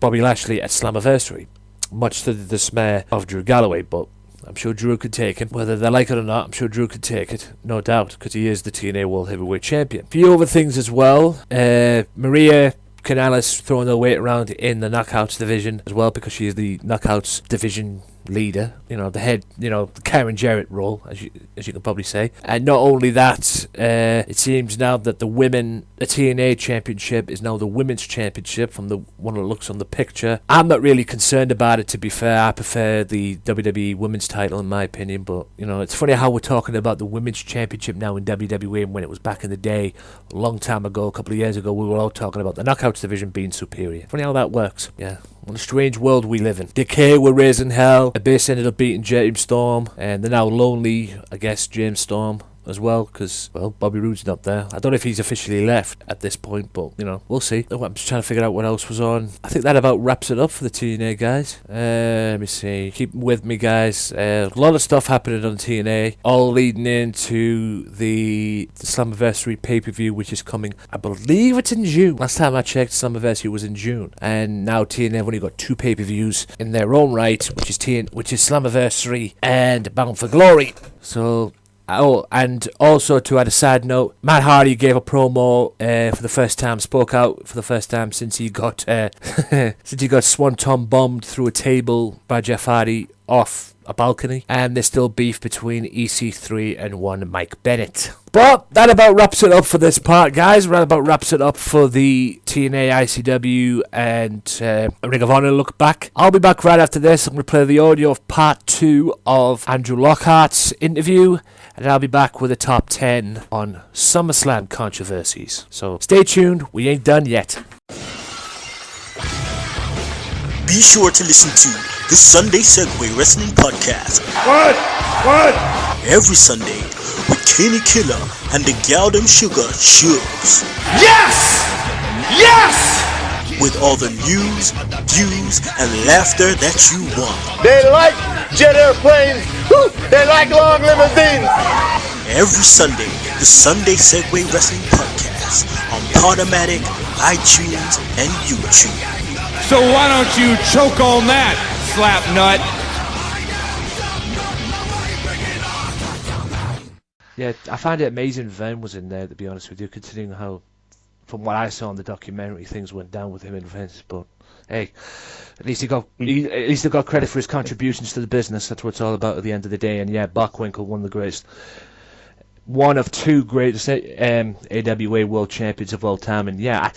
Bobby Lashley at Slammiversary, much to the dismay of Drew Galloway, but I'm sure Drew could take it. Whether they like it or not, I'm sure Drew could take it. No doubt, because he is the TNA World Heavyweight Champion. A few other things as well. Maria Kanellis throwing her weight around in the Knockouts division as well, because she is the Knockouts division leader, the head, the Karen Jarrett role, as you can probably say. And not only that, it seems now that the TNA championship is now the women's championship from the one that looks on the picture. I'm not really concerned about it, to be fair. I prefer the WWE women's title in my opinion, but it's funny how we're talking about the women's championship now in WWE, and when it was back in the day, a long time ago, a couple of years ago, we were all talking about the Knockouts division being superior. Funny how that works. Yeah. What a strange world we live in. Decay were raising hell. Abyss ended up beating James Storm. And they're now lonely, I guess, James Storm as well, because, Bobby Roode's not there. I don't know if he's officially left at this point, but, we'll see. I'm just trying to figure out what else was on. I think that about wraps it up for the TNA, guys. Let me see. Keep with me, guys. A lot of stuff happening on TNA, all leading into the Slammiversary pay-per-view, which is coming, I believe it's in June. Last time I checked, Slammiversary was in June. And now TNA have only got 2 pay-per-views in their own right, which is Slammiversary and Bound for Glory. So, and also to add a side note, Matt Hardy gave a promo for the first time, spoke out for the first time since he got Swanton bombed through a table by Jeff Hardy off a balcony, and there's still beef between EC3 and one Mike Bennett. But that about wraps it up for this part, guys. That about wraps it up for the TNA, ICW, and Ring of Honor look back. I'll be back right after this. I'm going to play the audio of part 2 of Andrew Lockhart's interview, and I'll be back with a top 10 on SummerSlam Controversies. So stay tuned, we ain't done yet. Be sure to listen to the Sunday Segway Wrestling Podcast. What? Every Sunday with Kenny Killer and the Galdem Sugar Shubs. Yes! With all the news, views, and laughter that you want. They like jet airplanes. They like long limousines. Every Sunday, the Sunday Segway Wrestling Podcast on Podomatic, iTunes, and YouTube. So why don't you choke on that, slap nut? Yeah, I find it amazing Vern was in there, to be honest with you, considering how, from what I saw in the documentary, things went down with him and Vince. But hey, at least he got credit for his contributions to the business. That's what it's all about at the end of the day. And yeah, Bockwinkel, one of two greatest AWA world champions of all time. And yeah,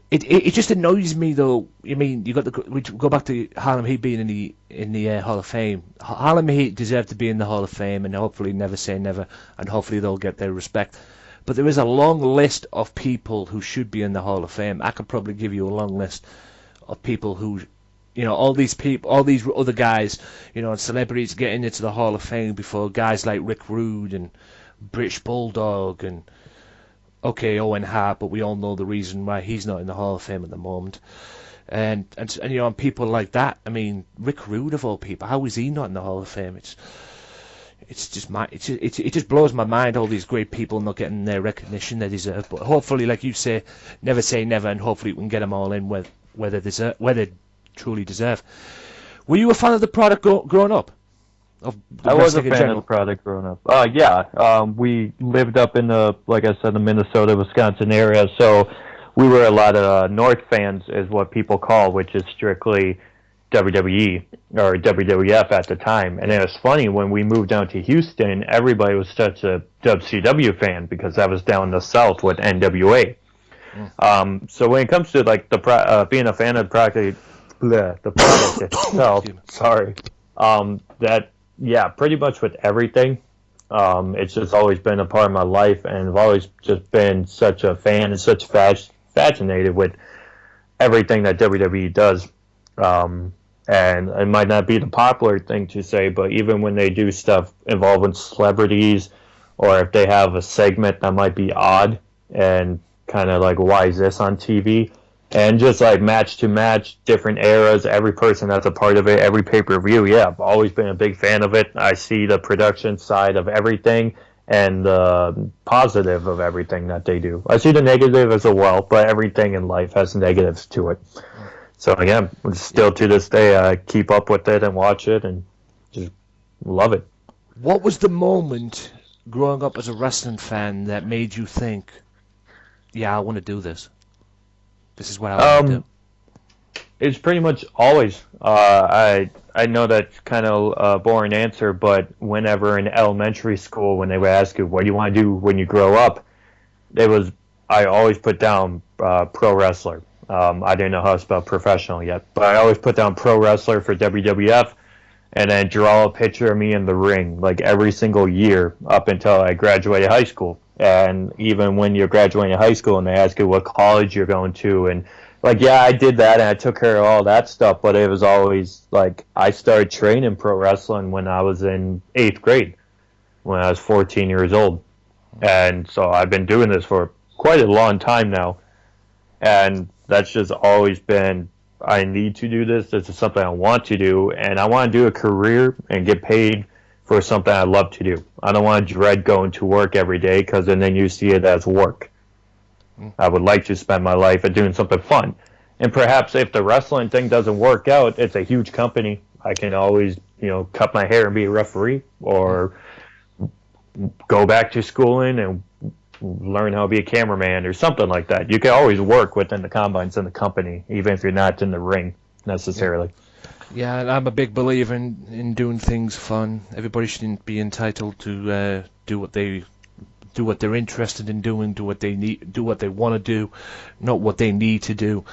it just annoys me though. I mean, we go back to Harlem Heat being in the Hall of Fame. Harlem Heat deserve to be in the Hall of Fame, and hopefully never say never, and hopefully they'll get their respect. But there is a long list of people who should be in the Hall of Fame. I could probably give you a long list of people who, all these other guys, and celebrities getting into the Hall of Fame before guys like Rick Rude and British Bulldog and Owen Hart, but we all know the reason why he's not in the Hall of Fame at the moment. And people like that. I mean, Rick Rude of all people, how is he not in the Hall of Fame? It just blows my mind, all these great people not getting their recognition they deserve. But hopefully, like you say never, and hopefully we can get them all in where they truly deserve. Were you a fan of the product growing up? I was a fan of the product growing up. We lived up in the Minnesota, Wisconsin area, so we were a lot of North fans, is what people call, which is strictly WWE or WWF at the time. And it was funny, when we moved down to Houston, everybody was such a WCW fan because that was down the south with NWA. So when it comes to being a fan of the product itself, pretty much with everything. It's just always been a part of my life, and I've always just been such a fan and such fascinated with everything that WWE does. And it might not be the popular thing to say, but even when they do stuff involving celebrities, or if they have a segment that might be odd and kind of like, why is this on TV? And just like match to match, different eras, every person that's a part of it, every pay-per-view, I've always been a big fan of it. I see the production side of everything and the positive of everything that they do. I see the negative as well, but everything in life has negatives to it. So again, still to this day, I keep up with it and watch it and just love it. What was the moment growing up as a wrestling fan that made you think, I want to do this? This is what I want to do. It's pretty much always. I know that's kind of a boring answer, but whenever in elementary school, when they would ask you, what do you want to do when you grow up? I always put down pro wrestler. I didn't know how to spell professional yet, but I always put down pro wrestler for WWF, and then draw a picture of me in the ring, like every single year up until I graduated high school. And even when you're graduating high school and they ask you what college you're going to, and I did that and I took care of all that stuff, but it was always like I started training pro wrestling when I was in 8th grade, when I was 14 years old. And so I've been doing this for quite a long time now. And that's just always been, I need to do this. This is something I want to do, and I want to do a career and get paid for something I love to do. I don't want to dread going to work every day, because then you see it as work. I would like to spend my life at doing something fun. And perhaps if the wrestling thing doesn't work out, it's a huge company. I can always, cut my hair and be a referee, or go back to schooling and learn how to be a cameraman or something like that. You can always work within the confines in the company, even if you're not in the ring necessarily. Yeah, and I'm a big believer in doing things fun. Everybody shouldn't be entitled to do what they're interested in doing, do what they need, do what they want to do, not what they need to do.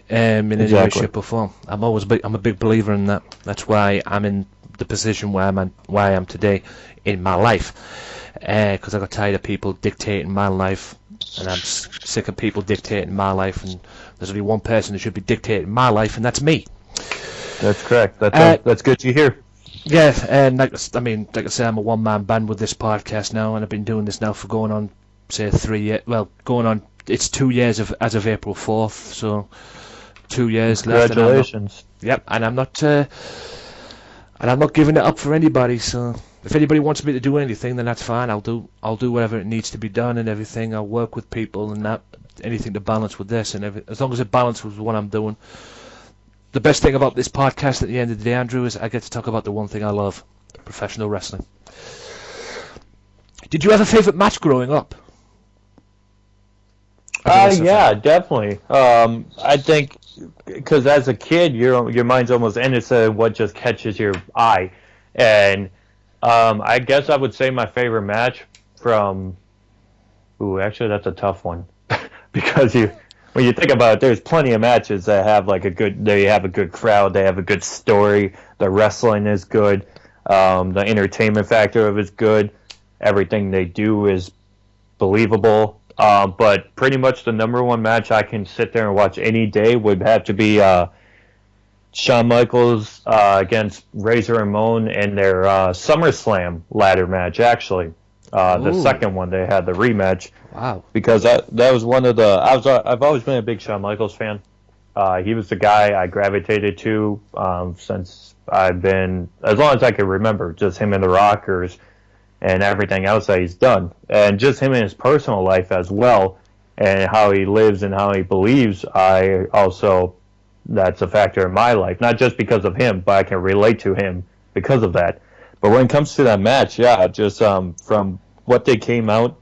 In any way, shape, or form. I'm a big believer in that. That's why I'm in the position where I am today in my life. Because I got tired of people dictating my life, and I'm sick of people dictating my life. And there's only one person that should be dictating my life, and that's me. That's correct. That's good to hear. Yeah, and like I say, I'm a one-man band with this podcast now, and I've been doing this now for going on, say, 3 years. Well, it's 2 years as of April 4th, so 2 years left. Congratulations. Yep, and I'm not giving it up for anybody. So if anybody wants me to do anything, then that's fine. I'll do whatever it needs to be done and everything. I'll work with people and that, anything to balance with this and everything. As long as it balances with what I'm doing. The best thing about this podcast at the end of the day, Andrew, is I get to talk about the one thing I love: professional wrestling. Did you have a favorite match growing up? Yeah, definitely. I think because as a kid, your mind's almost innocent of what just catches your eye, and I guess I would say my favorite match from. Ooh, actually, that's a tough one because when you think about it, there's plenty of matches that have they have a good crowd, they have a good story, the wrestling is good, the entertainment factor of it is good, everything they do is believable. But pretty much the number one match I can sit there and watch any day would have to be Shawn Michaels against Razor Ramon in their SummerSlam ladder match, actually. The second one, they had the rematch. Wow. Because that was one of the... I've always been a big Shawn Michaels fan. He was the guy I gravitated to since I've been... As long as I can remember, just him in the Rockers and everything else that he's done. And just him in his personal life as well, and how he lives and how he believes, that's a factor in my life. Not just because of him, but I can relate to him because of that. But when it comes to that match, yeah, just from what they came out,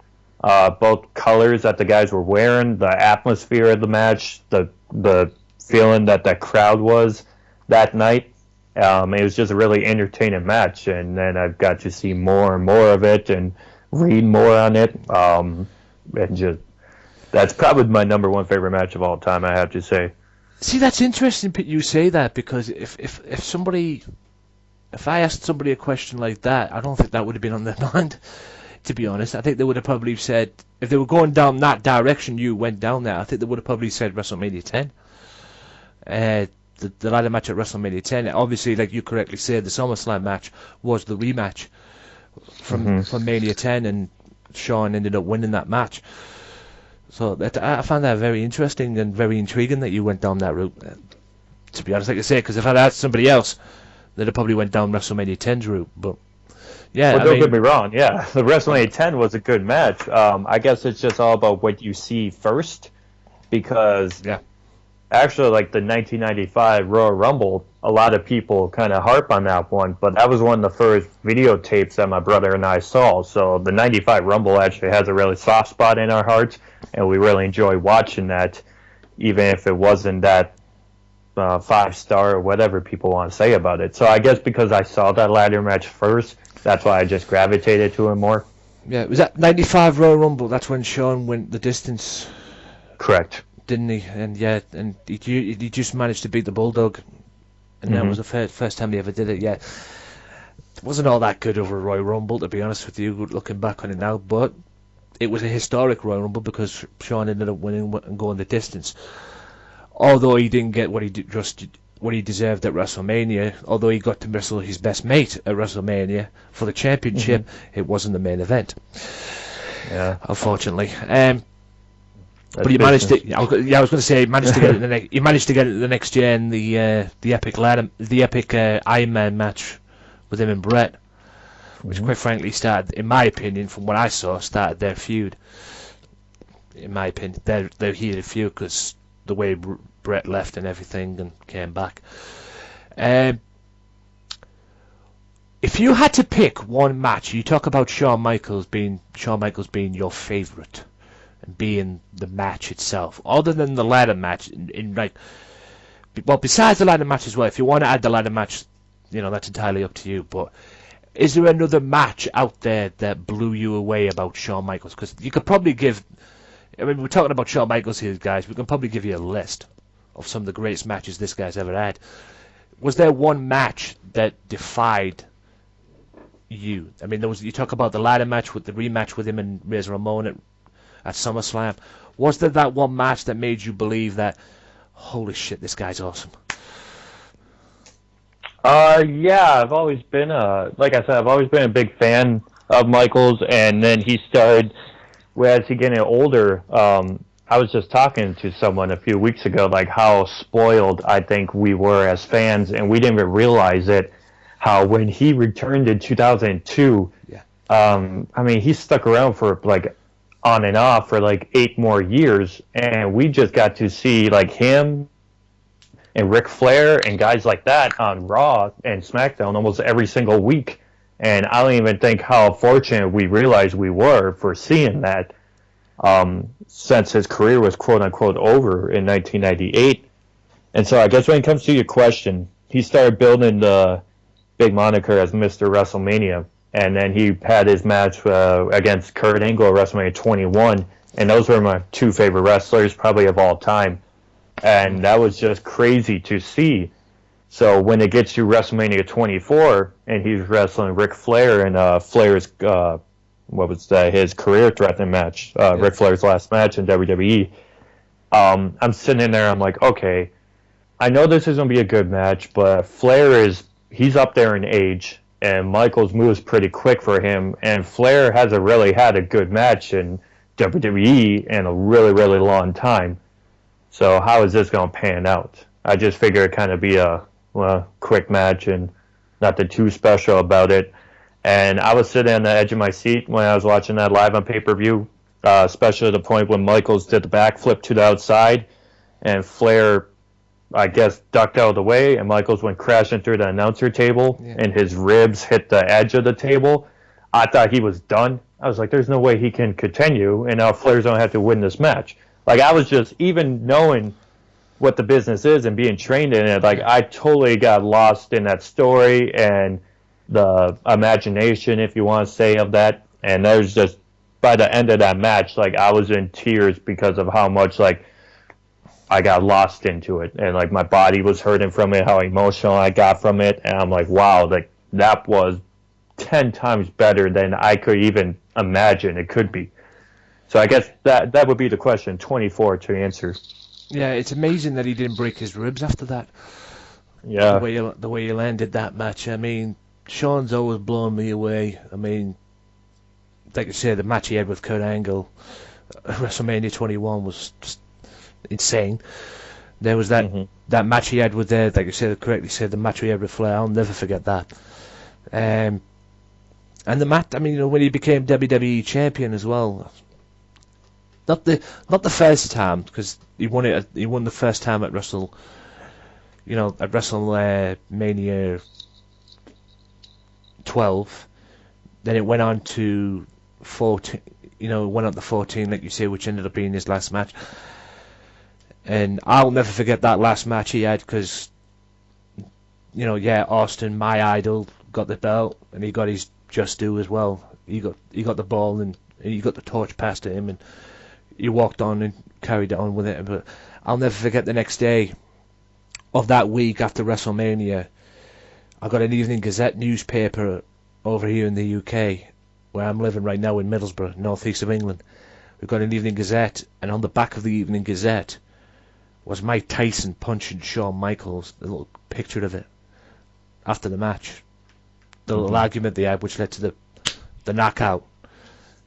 both colors that the guys were wearing, the atmosphere of the match, the feeling that crowd was that night, it was just a really entertaining match. And then I've got to see more and more of it and read more on it. And just that's probably my number one favorite match of all time, I have to say. See, that's interesting you say that, because if I asked somebody a question like that, I don't think that would have been on their mind, to be honest. I think they would have probably said, if they were going down that direction you went down there, I think they would have probably said WrestleMania 10. The ladder match at WrestleMania 10, obviously, like you correctly said, the SummerSlam match was the rematch from Mania 10, and Shawn ended up winning that match. So I found that very interesting and very intriguing that you went down that route, to be honest, like I say, because if I'd asked somebody else, they'd have probably went down WrestleMania 10's route. But yeah, well, don't get me wrong, yeah, the WrestleMania 10 was a good match. I guess it's just all about what you see first, because actually, like the 1995 Royal Rumble, a lot of people kind of harp on that one, but that was one of the first videotapes that my brother and I saw. So the 95 Rumble actually has a really soft spot in our hearts, and we really enjoy watching that, even if it wasn't that 5-star or whatever people want to say about it. So I guess because I saw that ladder match first, that's why I just gravitated to it more. Yeah, was that 95 Royal Rumble? That's when Shawn went the distance. Correct. Didn't he? And yeah, and he just managed to beat the Bulldog, and that was the first time he ever did it. Yeah, it wasn't all that good of a Royal Rumble, to be honest with you, looking back on it now. But it was a historic Royal Rumble because Shawn ended up winning and going the distance. Although he didn't get what he deserved at WrestleMania, although he got to wrestle his best mate at WrestleMania for the championship, it wasn't the main event. Yeah, unfortunately. But he managed to. I was going to say he managed to get it. He managed to get it the next year in the epic Iron Man match with him and Brett, which quite frankly started, in my opinion, from what I saw, started their feud. In my opinion, their heated feud, because the way Brett left and everything and came back. If you had to pick one match, you talk about Shawn Michaels being your favourite and being the match itself, other than the ladder match, well, besides the ladder match as well, if you want to add the ladder match, that's entirely up to you. But is there another match out there that blew you away about Shawn Michaels? Because you could probably give, we're talking about Shawn Michaels here, guys. We can probably give you a list of some of the greatest matches this guy's ever had. Was there one match that defied you? I mean, you talk about the ladder match with the rematch with him and Razor Ramon at SummerSlam. Was there that one match that made you believe that, holy shit, this guy's awesome? Yeah, I've always been like I said, I've always been a big fan of Michaels, and then he started, as he getting older, I was just talking to someone a few weeks ago, like how spoiled I think we were as fans, and we didn't even realize it, how when he returned in 2002, I mean, he stuck around for like on and off for like 8 more years, and we just got to see like him and Ric Flair and guys like that on Raw and SmackDown almost every single week. And I don't even think how fortunate we realized we were for seeing that, since his career was quote-unquote over in 1998. And so I guess when it comes to your question, he started building the big moniker as Mr. WrestleMania. And then he had his match against Kurt Angle at WrestleMania 21. And those were my 2 favorite wrestlers probably of all time. And that was just crazy to see. So when it gets to WrestleMania 24, and he's wrestling Ric Flair in Flair's, his career-threatening match, Ric Flair's last match in WWE, I'm sitting in there, I'm like, okay, I know this is going to be a good match, but Flair he's up there in age, and Michaels moves pretty quick for him, and Flair hasn't really had a good match in WWE in a really, really long time. So how is this going to pan out? I just figured it'd kind of be a quick match and nothing too special about it. And I was sitting on the edge of my seat when I was watching that live on pay-per-view, especially at the point when Michaels did the backflip to the outside, and Flair, I guess, ducked out of the way, and Michaels went crashing through the announcer table, and his ribs hit the edge of the table. I thought he was done. I was like, there's no way he can continue, and now Flair's going to have to win this match. Like, I was just, even knowing what the business is and being trained in it, like, I totally got lost in that story and the imagination, if you want to say, of that. And there's just, by the end of that match, like, I was in tears because of how much, like, I got lost into it. And, like, my body was hurting from it, how emotional I got from it. And I'm like, wow, like, that was 10 times better than I could even imagine it could be. So I guess that would be the question, 24 to answer. Yeah, it's amazing that he didn't break his ribs after that. Yeah. The way he landed that match. I mean, Sean's always blown me away. I mean, like I said, the match he had with Kurt Angle at WrestleMania 21 was just insane. There was that match he had with, like you said, correctly said, the match he had with Flair. I'll never forget that. And the match, I mean, when he became WWE champion as well. Not the first time, because he won the first time at WrestleMania 12. Then it went on to 14. It went on to 14, like you say, which ended up being his last match. And I'll never forget that last match he had, because Austin, my idol, got the belt, and he got his just due as well. He got the ball, and he got the torch passed to him, and he walked on and carried it on with it. But I'll never forget the next day of that week after WrestleMania, I got an Evening Gazette newspaper over here in the UK, where I'm living right now in Middlesbrough, northeast of England. We've got an Evening Gazette, and on the back of the Evening Gazette was Mike Tyson punching Shawn Michaels, the little picture of it, after the match. The little argument they had, which led to the knockout.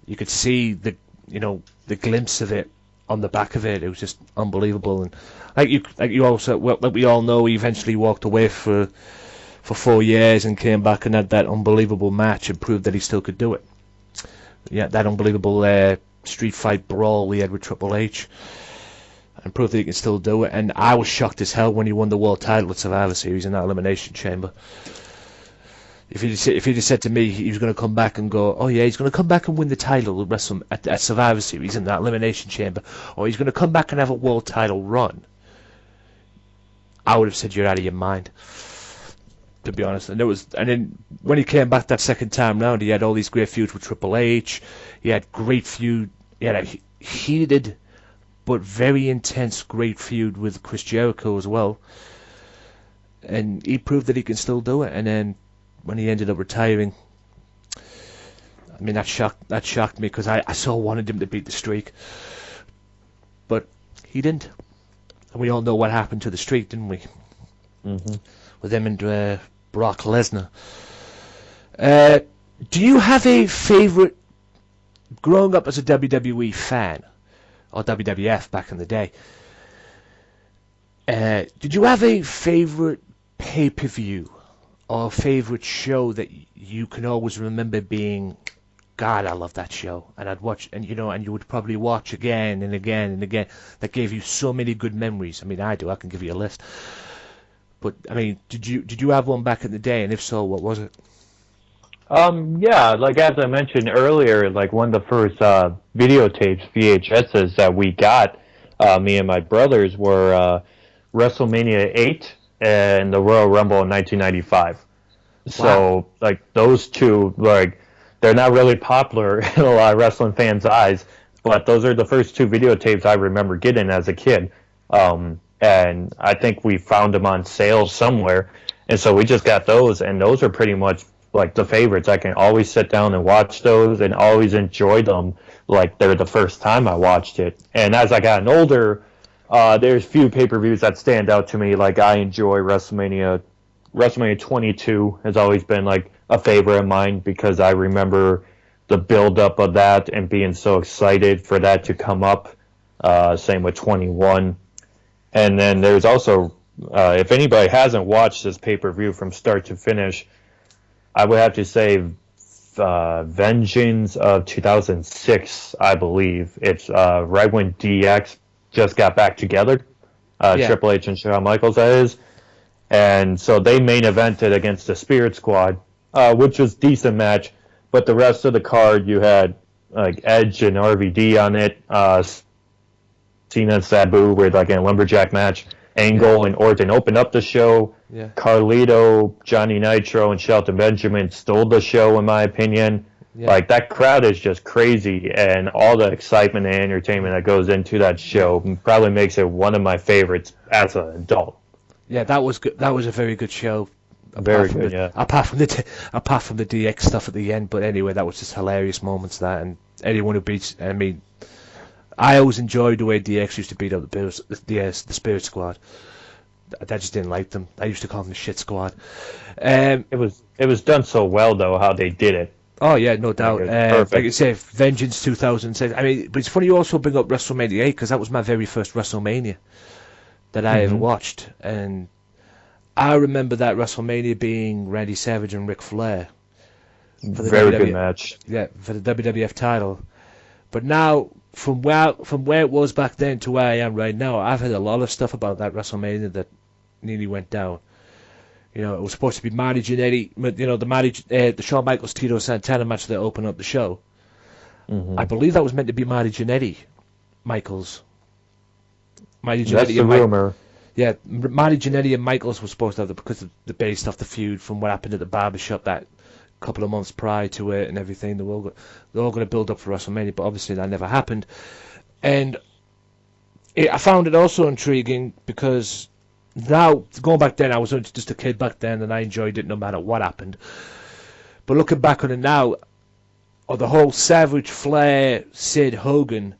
You could see the glimpse of it on the back of it. It was just unbelievable. And like we all know, he eventually walked away for 4 years and came back and had that unbelievable match and proved that he still could do it. Yeah, that unbelievable street fight brawl he had with Triple H, and proved that he can still do it. And I was shocked as hell when he won the world title at Survivor Series in that Elimination Chamber. If he'd have said to me he was going to come back and go, oh yeah, he's going to come back and win the title at Survivor Series in that Elimination Chamber, or he's going to come back and have a world title run, I would have said you're out of your mind, to be honest. And then when he came back that second time round, he had all these great feuds with Triple H. He had he had a heated but very intense great feud with Chris Jericho as well. And he proved that he can still do it. And then when he ended up retiring, I mean, that shocked me, because I so wanted him to beat the streak. But he didn't. And we all know what happened to the streak, didn't we? Mm-hmm. With him and Brock Lesnar. Do you have a favorite, growing up as a WWE fan, or WWF back in the day, did you have a favorite pay-per-view or favorite show that you can always remember being, God, I love that show, and I'd watch, and you would probably watch again and again and again, that gave you so many good memories? I mean, I do. I can give you a list. But I mean, did you have one back in the day, and if so, what was it? Yeah, like as I mentioned earlier, like one of the first videotapes, VHSs that we got, me and my brothers, were WrestleMania 8 and the Royal Rumble in 1995. Wow. So, like, those two, like, they're not really popular in a lot of wrestling fans' eyes, but those are the first two videotapes I remember getting as a kid. And I think we found them on sale somewhere, and so we just got those, and those are pretty much like the favorites. I can always sit down and watch those and always enjoy them like they're the first time I watched it. And as I got older, there's few pay-per-views that stand out to me. Like, I enjoy WrestleMania 22 has always been like a favorite of mine, because I remember the build-up of that and being so excited for that to come up. Same with 21. And then there's also, if anybody hasn't watched this pay-per-view from start to finish, I would have to say Vengeance of 2006, I believe. It's right when DX just got back together. Triple H and Shawn Michaels, that is. And so they main evented against the Spirit Squad, which was a decent match. But the rest of the card, you had like Edge and RVD on it. Cena and Sabu with like a lumberjack match. Angle and Orton opened up the show. Yeah. Carlito, Johnny Nitro, and Shelton Benjamin stole the show, in my opinion. Yeah. Like, that crowd is just crazy, and all the excitement and entertainment that goes into that show probably makes it one of my favorites as an adult. Yeah, that was good. That was a very good show. Very good, yeah. Apart from the DX stuff at the end, but anyway, that was just hilarious moments. That, and anyone who beats, I mean, I always enjoyed the way DX used to beat up the Spirit Squad. I just didn't like them. I used to call them the Shit Squad. It was done so well, though, how they did it. Oh yeah, no doubt. Like you say, Vengeance 2006. I mean, but it's funny you also bring up WrestleMania 8, because that was my very first WrestleMania that I ever watched, and I remember that WrestleMania being Randy Savage and Ric Flair. Very good match. Yeah, for the WWF title. But now, from where it was back then to where I am right now, I've heard a lot of stuff about that WrestleMania that nearly went down. You know, it was supposed to be Marty Jannetty, you know, the Shawn Michaels Tito Santana match that opened up the show. Mm-hmm. I believe that was meant to be Marty Jannetty, Michaels. Marty Jannetty. That's the rumor. Yeah, Marty Jannetty and Michaels were supposed to have because of the based off the feud from what happened at the barbershop that couple of months prior to it and everything. They're all going to build up for WrestleMania, but obviously that never happened. And I found it also intriguing because now, going back then, I was just a kid back then and I enjoyed it no matter what happened. But looking back on it now, the whole Savage, Flair, Sid, Hogan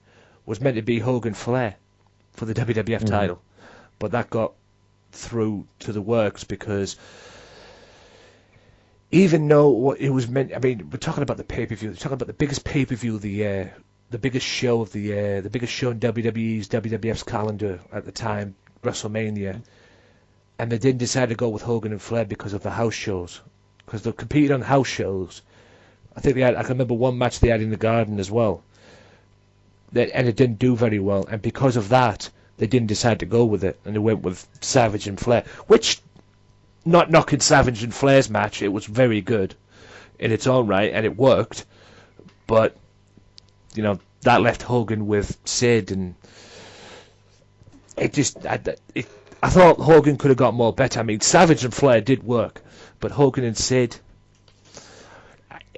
was meant to be Hogan Flair for the WWF title. But that got through to the works because even though what it was meant, I mean, we're talking about the pay-per-view, we're talking about the biggest pay-per-view of the year, the biggest show of the year, the biggest show in WWF's calendar at the time, WrestleMania, and they didn't decide to go with Hogan and Flair because of the house shows, because they competed on house shows. I think I can remember one match they had in the Garden as well, and it didn't do very well, and because of that, they didn't decide to go with it, and they went with Savage and Flair, which, not knocking Savage and Flair's match, it was very good in its own right, and it worked, but, you know, that left Hogan with Sid, and it just, I thought Hogan could have got more better. I mean, Savage and Flair did work, but Hogan and Sid,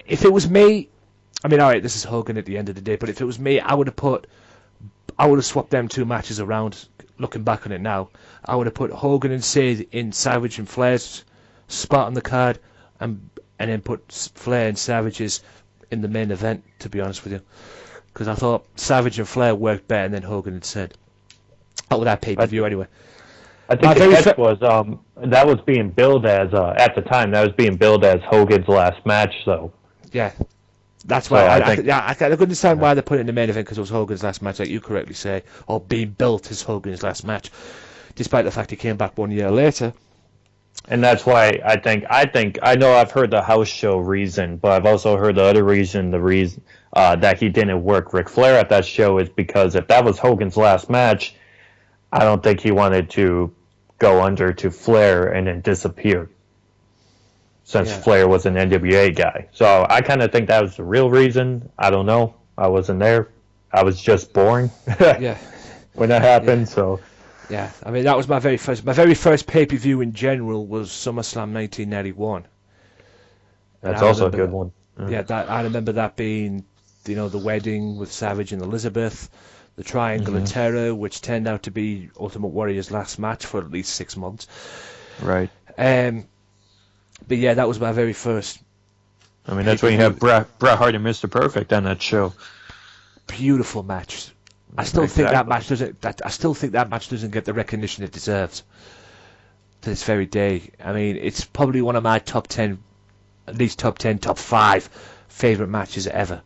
if it was me, I mean, alright, this is Hogan at the end of the day, but if it was me, I would have swapped them two matches around. Looking back on it now, I would have put Hogan and Sid in Savage and Flair's spot on the card, and then put Flair and Savage's in the main event, to be honest with you. Because I thought Savage and Flair worked better than Hogan and Sid. Out with that pay-per-view anyway. I think the catch was that was being billed as at the time that was being billed as Hogan's last match, though. Yeah, that's why I could understand why they put it in the main event, because it was Hogan's last match, like you correctly say, or being built as Hogan's last match, despite the fact he came back 1 year later. And that's why I know I've heard the house show reason, but I've also heard the other reason. The reason that he didn't work Ric Flair at that show is because if that was Hogan's last match, I don't think he wanted to go under to Flair and then disappear, since Flair was an NWA guy. So I kind of think that was the real reason. I don't know. I wasn't there. I was just born when that happened. So yeah, I mean, that was my very first pay-per-view in general was SummerSlam 1991. That's also a good one. Yeah, I remember that being, the wedding with Savage and Elizabeth, the Triangle of Terror, which turned out to be Ultimate Warrior's last match for at least 6 months. Right. But yeah, that was my very first. I mean, that's when you have Bret Hart and Mr. Perfect on that show. Beautiful match. I still think that match doesn't get the recognition it deserves to this very day. I mean, it's probably one of my top 10, at least top 10, top 5 favorite matches ever.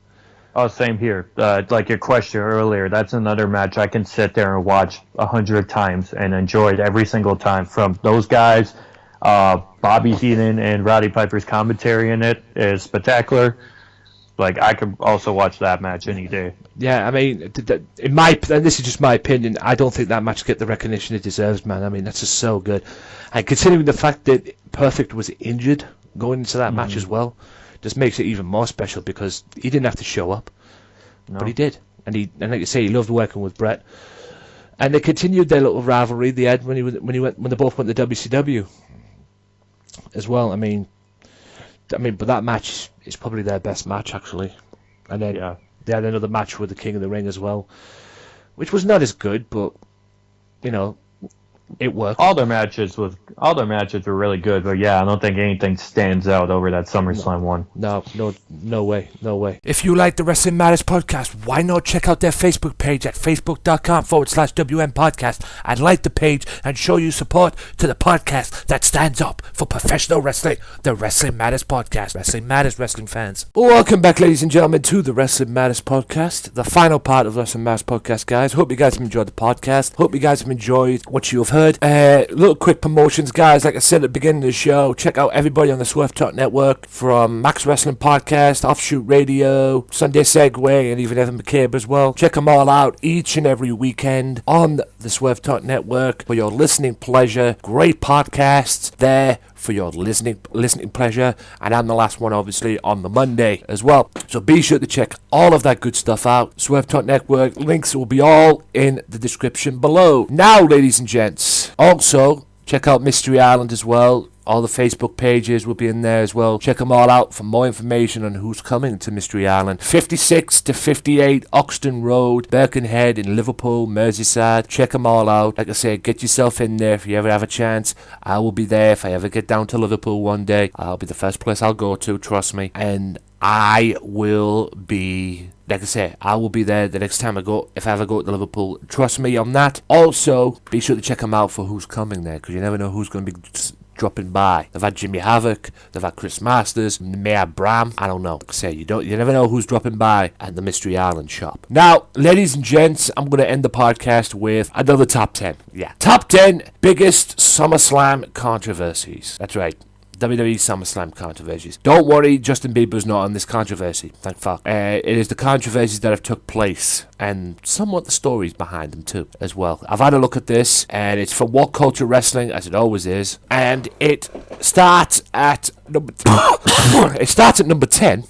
Oh, same here. Like your question earlier, that's another match I can sit there and watch 100 times and enjoy it every single time. From those guys, Bobby Heenan and Roddy Piper's commentary in it is spectacular. Like, I could also watch that match any day. Yeah, I mean, and this is just my opinion, I don't think that match get the recognition it deserves, man. I mean, that's just so good. And considering the fact that Perfect was injured going into that match as well, just makes it even more special, because he didn't have to show up, but he did. And like you say, he loved working with Bret. And they continued their little rivalry they had when they both went to WCW as well. I mean, but that match is probably their best match, actually. And then they had another match with the King of the Ring as well, which was not as good, but it worked. All their matches were really good, but I don't think anything stands out over that SummerSlam one. No way. If you like the Wrestling Matters podcast, why not check out their Facebook page at facebook.com/WM podcast and like the page and show your support to the podcast that stands up for professional wrestling, the Wrestling Matters podcast. Wrestling Matters, wrestling fans. Welcome back, ladies and gentlemen, to the Wrestling Matters podcast, the final part of the Wrestling Matters podcast, guys. Hope you guys have enjoyed the podcast. Hope you guys have enjoyed what you have heard. Little quick promotions, guys. Like I said at the beginning of the show, check out everybody on the Swerve Talk network, from Max Wrestling Podcast, Offshoot Radio, Sunday Segway, and even Evan McCabe as well. Check them all out each and every weekend on the Swerve Talk network for your listening pleasure. Great podcasts there for your listening pleasure, and I'm the last one, obviously, on the Monday as well. So be sure to check all of that good stuff out. Swerve Talk Network links will be all in the description below. Now, ladies and gents, also check out Mystery Island as well. All the Facebook pages will be in there as well. Check them all out for more information on who's coming to Mystery Island. 56 to 58 Oxton Road, Birkenhead in Liverpool, Merseyside. Check them all out. Like I said, get yourself in there if you ever have a chance. I will be there if I ever get down to Liverpool one day. I'll be the first place I'll go to, trust me. And I will be... Like I say, I will be there the next time I go, if I ever go to Liverpool. Trust me on that. Also, be sure to check them out for who's coming there, because you never know who's going to be dropping by. They've had Jimmy Havoc, they've had Chris Masters, Maya Bram. I don't know. Like I say, you never know who's dropping by at the Mystery Island shop. Now, ladies and gents, I'm going to end the podcast with another top 10. Yeah, top 10 biggest SummerSlam controversies. That's right. WWE SummerSlam Controversies. Don't worry, Justin Bieber's not on this controversy. Thank fuck. It is the controversies that have took place, and somewhat the stories behind them too, as well. I've had a look at this, and it's for What Culture Wrestling, as it always is, and it starts at number. It starts at number 10.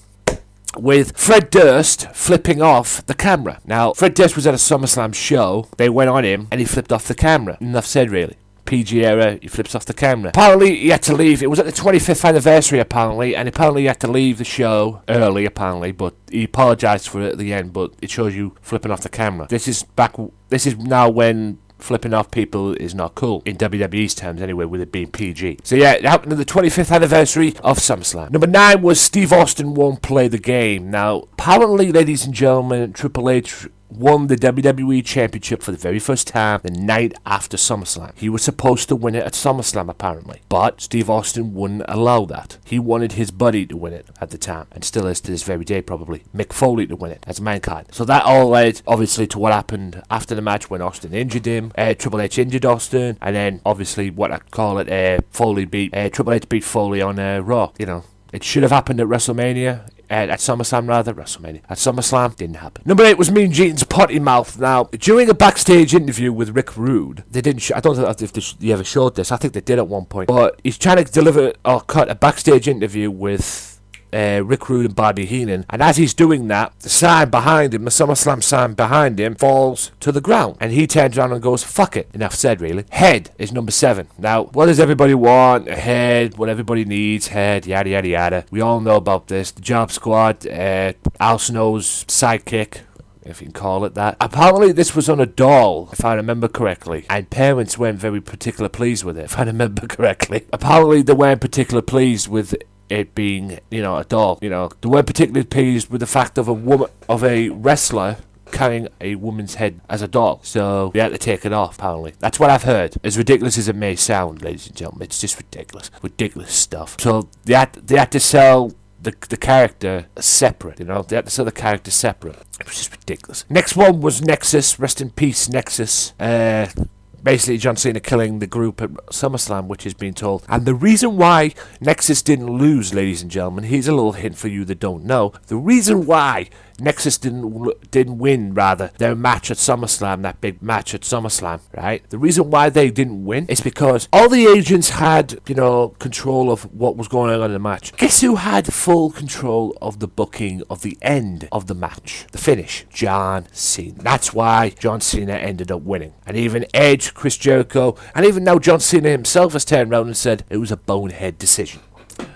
With Fred Durst flipping off the camera. Now, Fred Durst was at a SummerSlam show. They went on him, and he flipped off the camera. Enough said, really. PG era, he flips off the camera. Apparently, he had to leave. It was at the 25th anniversary, apparently, and apparently he had to leave the show early, apparently, but he apologised for it at the end, but it shows you flipping off the camera. This is now when flipping off people is not cool, in WWE's terms anyway, with it being PG. So yeah, it happened on the 25th anniversary of SummerSlam. Number 9 was Steve Austin won't play the game. Now, apparently, ladies and gentlemen, Triple H won the WWE Championship for the very first time the night after SummerSlam. He was supposed to win it at SummerSlam, apparently, but Steve Austin wouldn't allow that. He wanted his buddy to win it at the time, and still is to this very day, probably, Mick Foley to win it as Mankind. So that all led, obviously, to what happened after the match when Austin injured him. Triple H injured Austin, and then, obviously, what I call it, Foley beat, Triple H beat Foley on Raw. You know, it should have happened at WrestleMania. At SummerSlam, rather. WrestleMania. At SummerSlam, didn't happen. Number 8 was Mean Gene's potty mouth. Now, during a backstage interview with Rick Rude, they didn't I don't know if they ever showed this. I think they did at one point. But he's trying to deliver or cut a backstage interview with Rick Rude and Bobby Heenan, and as he's doing that, the sign behind him, the SummerSlam sign behind him, falls to the ground, and he turns around and goes, "Fuck it." Enough said, really. Head is number 7. Now, what does everybody want? A head. What everybody needs. Head. Yada yada yada. We all know about this. The Job Squad. Al Snow's sidekick, if you can call it that. Apparently this was on a doll, if I remember correctly, and parents weren't very particularly pleased with it, if I remember correctly. Apparently they weren't particularly pleased with it being, a doll. They weren't particularly pleased with the fact of a wrestler carrying a woman's head as a doll. So they had to take it off, apparently. That's what I've heard. As ridiculous as it may sound, ladies and gentlemen, it's just ridiculous. Ridiculous stuff. So they had to sell the character separate, They had to sell the character separate. It was just ridiculous. Next one was Nexus. Rest in peace, Nexus. Basically, John Cena killing the group at SummerSlam, which is being told. And the reason why Nexus didn't lose, ladies and gentlemen, here's a little hint for you that don't know. The reason why Nexus didn't win, their match at SummerSlam, that big match at SummerSlam, right? The reason why they didn't win is because all the agents had, control of what was going on in the match. Guess who had full control of the booking of the end of the match? The finish. John Cena. That's why John Cena ended up winning. And even Edge, Chris Jericho, and even now John Cena himself has turned around and said it was a bonehead decision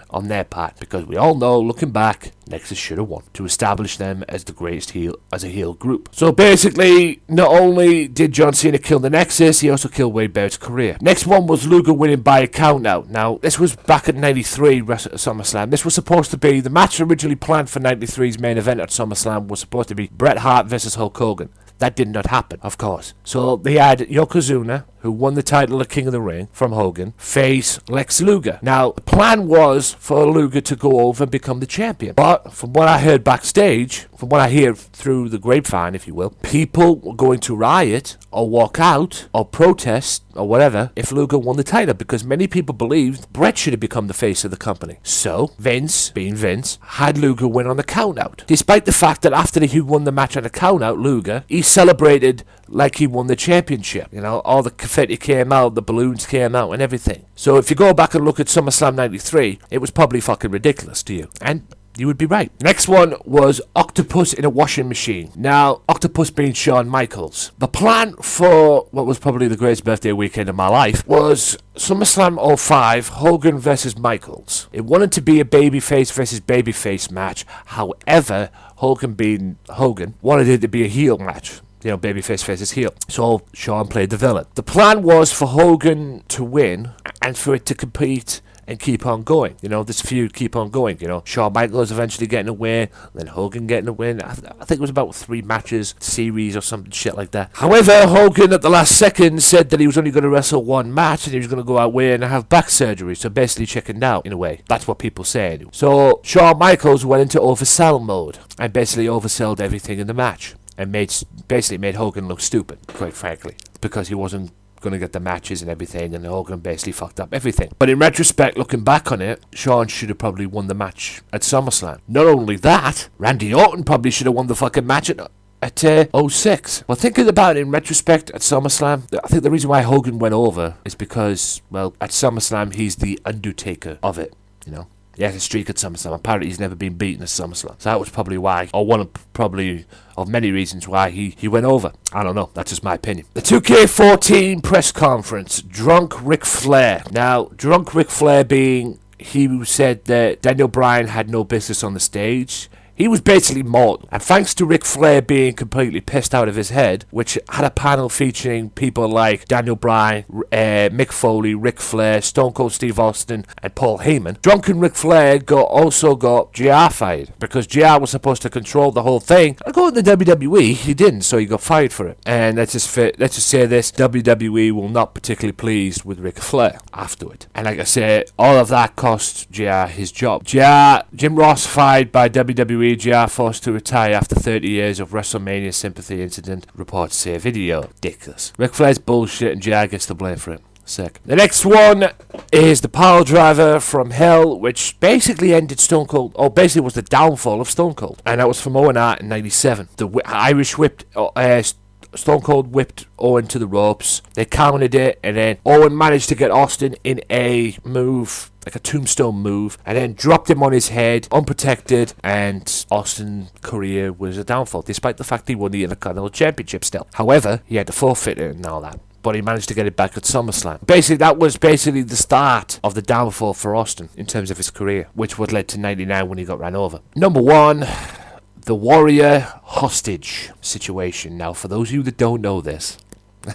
on their part, because we all know, looking back, Nexus should have won to establish them as the greatest heel, as a heel group. So basically, not only did John Cena kill the Nexus, he also killed Wade Barrett's career. Next one was Luger winning by a countout. Now, this was back at 93 SummerSlam. This was supposed to be, the match originally planned for 93's main event at SummerSlam was supposed to be Bret Hart versus Hulk Hogan. That did not happen, of course. So they had Yokozuna, who won the title of King of the Ring from Hogan, face Lex Luger. Now, the plan was for Luger to go over and become the champion. But from what I heard backstage, from what I hear through the grapevine, if you will, people were going to riot or walk out or protest or whatever if Luger won the title, because many people believed Bret should have become the face of the company. So Vince, being Vince, had Luger win on the countout. Despite the fact that after he won the match on the countout, Luger, he celebrated like he won the championship. All the confetti came out, the balloons came out and everything. So if you go back and look at SummerSlam 93, it was probably fucking ridiculous to you. And you would be right. Next one was Octopus in a washing machine. Now, Octopus being Shawn Michaels. The plan for what was probably the greatest birthday weekend of my life was SummerSlam 05, Hogan versus Michaels. It wanted to be a babyface versus babyface match. However, Hogan being Hogan wanted it to be a heel match. Babyface versus heel. So Shawn played the villain. The plan was for Hogan to win and for it to compete and keep on going. This feud keep on going. Shawn Michaels eventually getting a win, then Hogan getting a win. I think it was about 3 matches series or some shit like that. However, Hogan at the last second said that he was only going to wrestle 1 match and he was going to go away and have back surgery. So basically chickened out in a way. That's what people say. So Shawn Michaels went into oversell mode and basically oversold everything in the match. And basically made Hogan look stupid, quite frankly, because he wasn't going to get the matches and everything, and Hogan basically fucked up everything. But in retrospect, looking back on it, Shawn should have probably won the match at SummerSlam. Not only that, Randy Orton probably should have won the fucking match at 06. Well, thinking about it in retrospect at SummerSlam, I think the reason why Hogan went over is because, well, at SummerSlam, he's the Undertaker of it, He has a streak at SummerSlam. Apparently he's never been beaten at SummerSlam. So that was probably why, or one of many reasons why he went over. I don't know. That's just my opinion. The 2K14 press conference. Drunk Ric Flair. Now, Drunk Ric Flair being he who said that Daniel Bryan had no business on the stage. He was basically mortal. And thanks to Ric Flair being completely pissed out of his head, which had a panel featuring people like Daniel Bryan, Mick Foley, Ric Flair, Stone Cold Steve Austin, and Paul Heyman, Drunken Ric Flair also got JR fired. Because JR was supposed to control the whole thing. According to WWE, he didn't, so he got fired for it. And let's just say this, WWE will not particularly pleased with Ric Flair afterward. And like I said, all of that cost JR his job. Jim Ross fired by WWE. JR forced to retire after 30 years of WrestleMania sympathy incident. Reports say video. Ridiculous. Ric Flair's bullshit and JR gets the blame for it. Sick. The next one is the Pile Driver from Hell, which basically ended Stone Cold, or basically was the downfall of Stone Cold. And that was from Owen Hart in 97. The Irish whipped Stone Cold whipped Owen to the ropes. They counted it, and then Owen managed to get Austin in a move, like a tombstone move, and then dropped him on his head, unprotected, and Austin's career was a downfall, despite the fact he won the Intercontinental Championship still. However, he had to forfeit it and all that. But he managed to get it back at SummerSlam. Basically, that was basically the start of the downfall for Austin in terms of his career, which would lead to 99 when he got ran over. Number 1... the Warrior hostage situation. Now, for those of you that don't know this,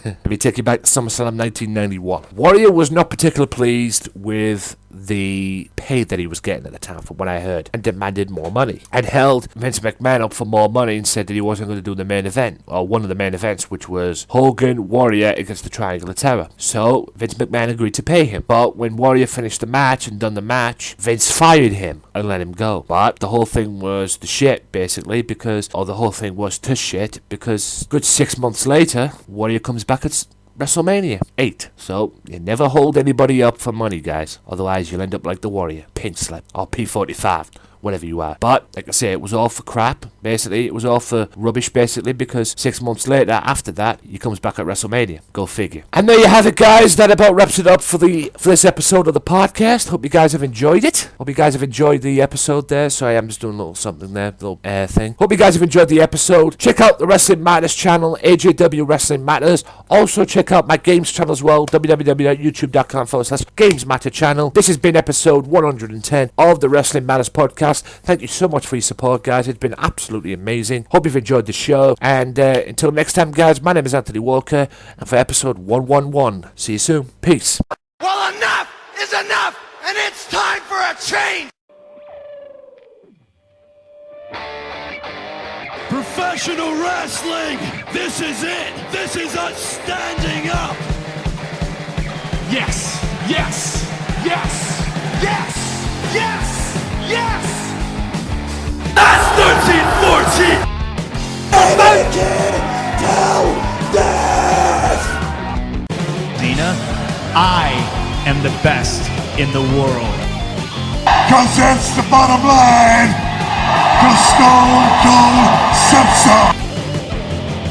let me take you back to SummerSlam 1991. Warrior was not particularly pleased with the pay that he was getting at the time, from what I heard, and demanded more money, and held Vince McMahon up for more money and said that he wasn't going to do the main event, or one of the main events, which was Hogan Warrior against the Triangle of Terror. So Vince McMahon agreed to pay him, but when Warrior finished the match and done the match, Vince fired him and let him go. But the whole thing was the shit, basically, because good 6 months later, Warrior comes back at WrestleMania 8. So, you never hold anybody up for money, guys. Otherwise, you'll end up like the Warrior. Pin slip. Or P45. Whatever you are. But, like I say, it was all for crap. Basically, it was all for rubbish, basically, because 6 months later, after that, he comes back at WrestleMania. Go figure. And there you have it, guys. That about wraps it up for this episode of the podcast. Hope you guys have enjoyed it. Hope you guys have enjoyed the episode there. Sorry, I'm just doing a little something there. A little thing. Hope you guys have enjoyed the episode. Check out the Wrestling Matters channel, AJW Wrestling Matters. Also, check out my games channel as well, www.youtube.com/Games Matter channel. This has been episode 110 of the Wrestling Matters podcast. Thank you so much for your support, guys. It's been absolutely amazing. Hope you've enjoyed the show. And until next time, guys, my name is Anthony Walker. And for episode 111, see you soon. Peace. Well, enough is enough, and it's time for a change. Professional wrestling, this is it. This is us standing up. Yes, yes, yes, yes, yes, yes! That's 13-14! Make it till death! Cena, I am the best in the world. Cause that's the bottom line. Cause Stone Cold Simpson.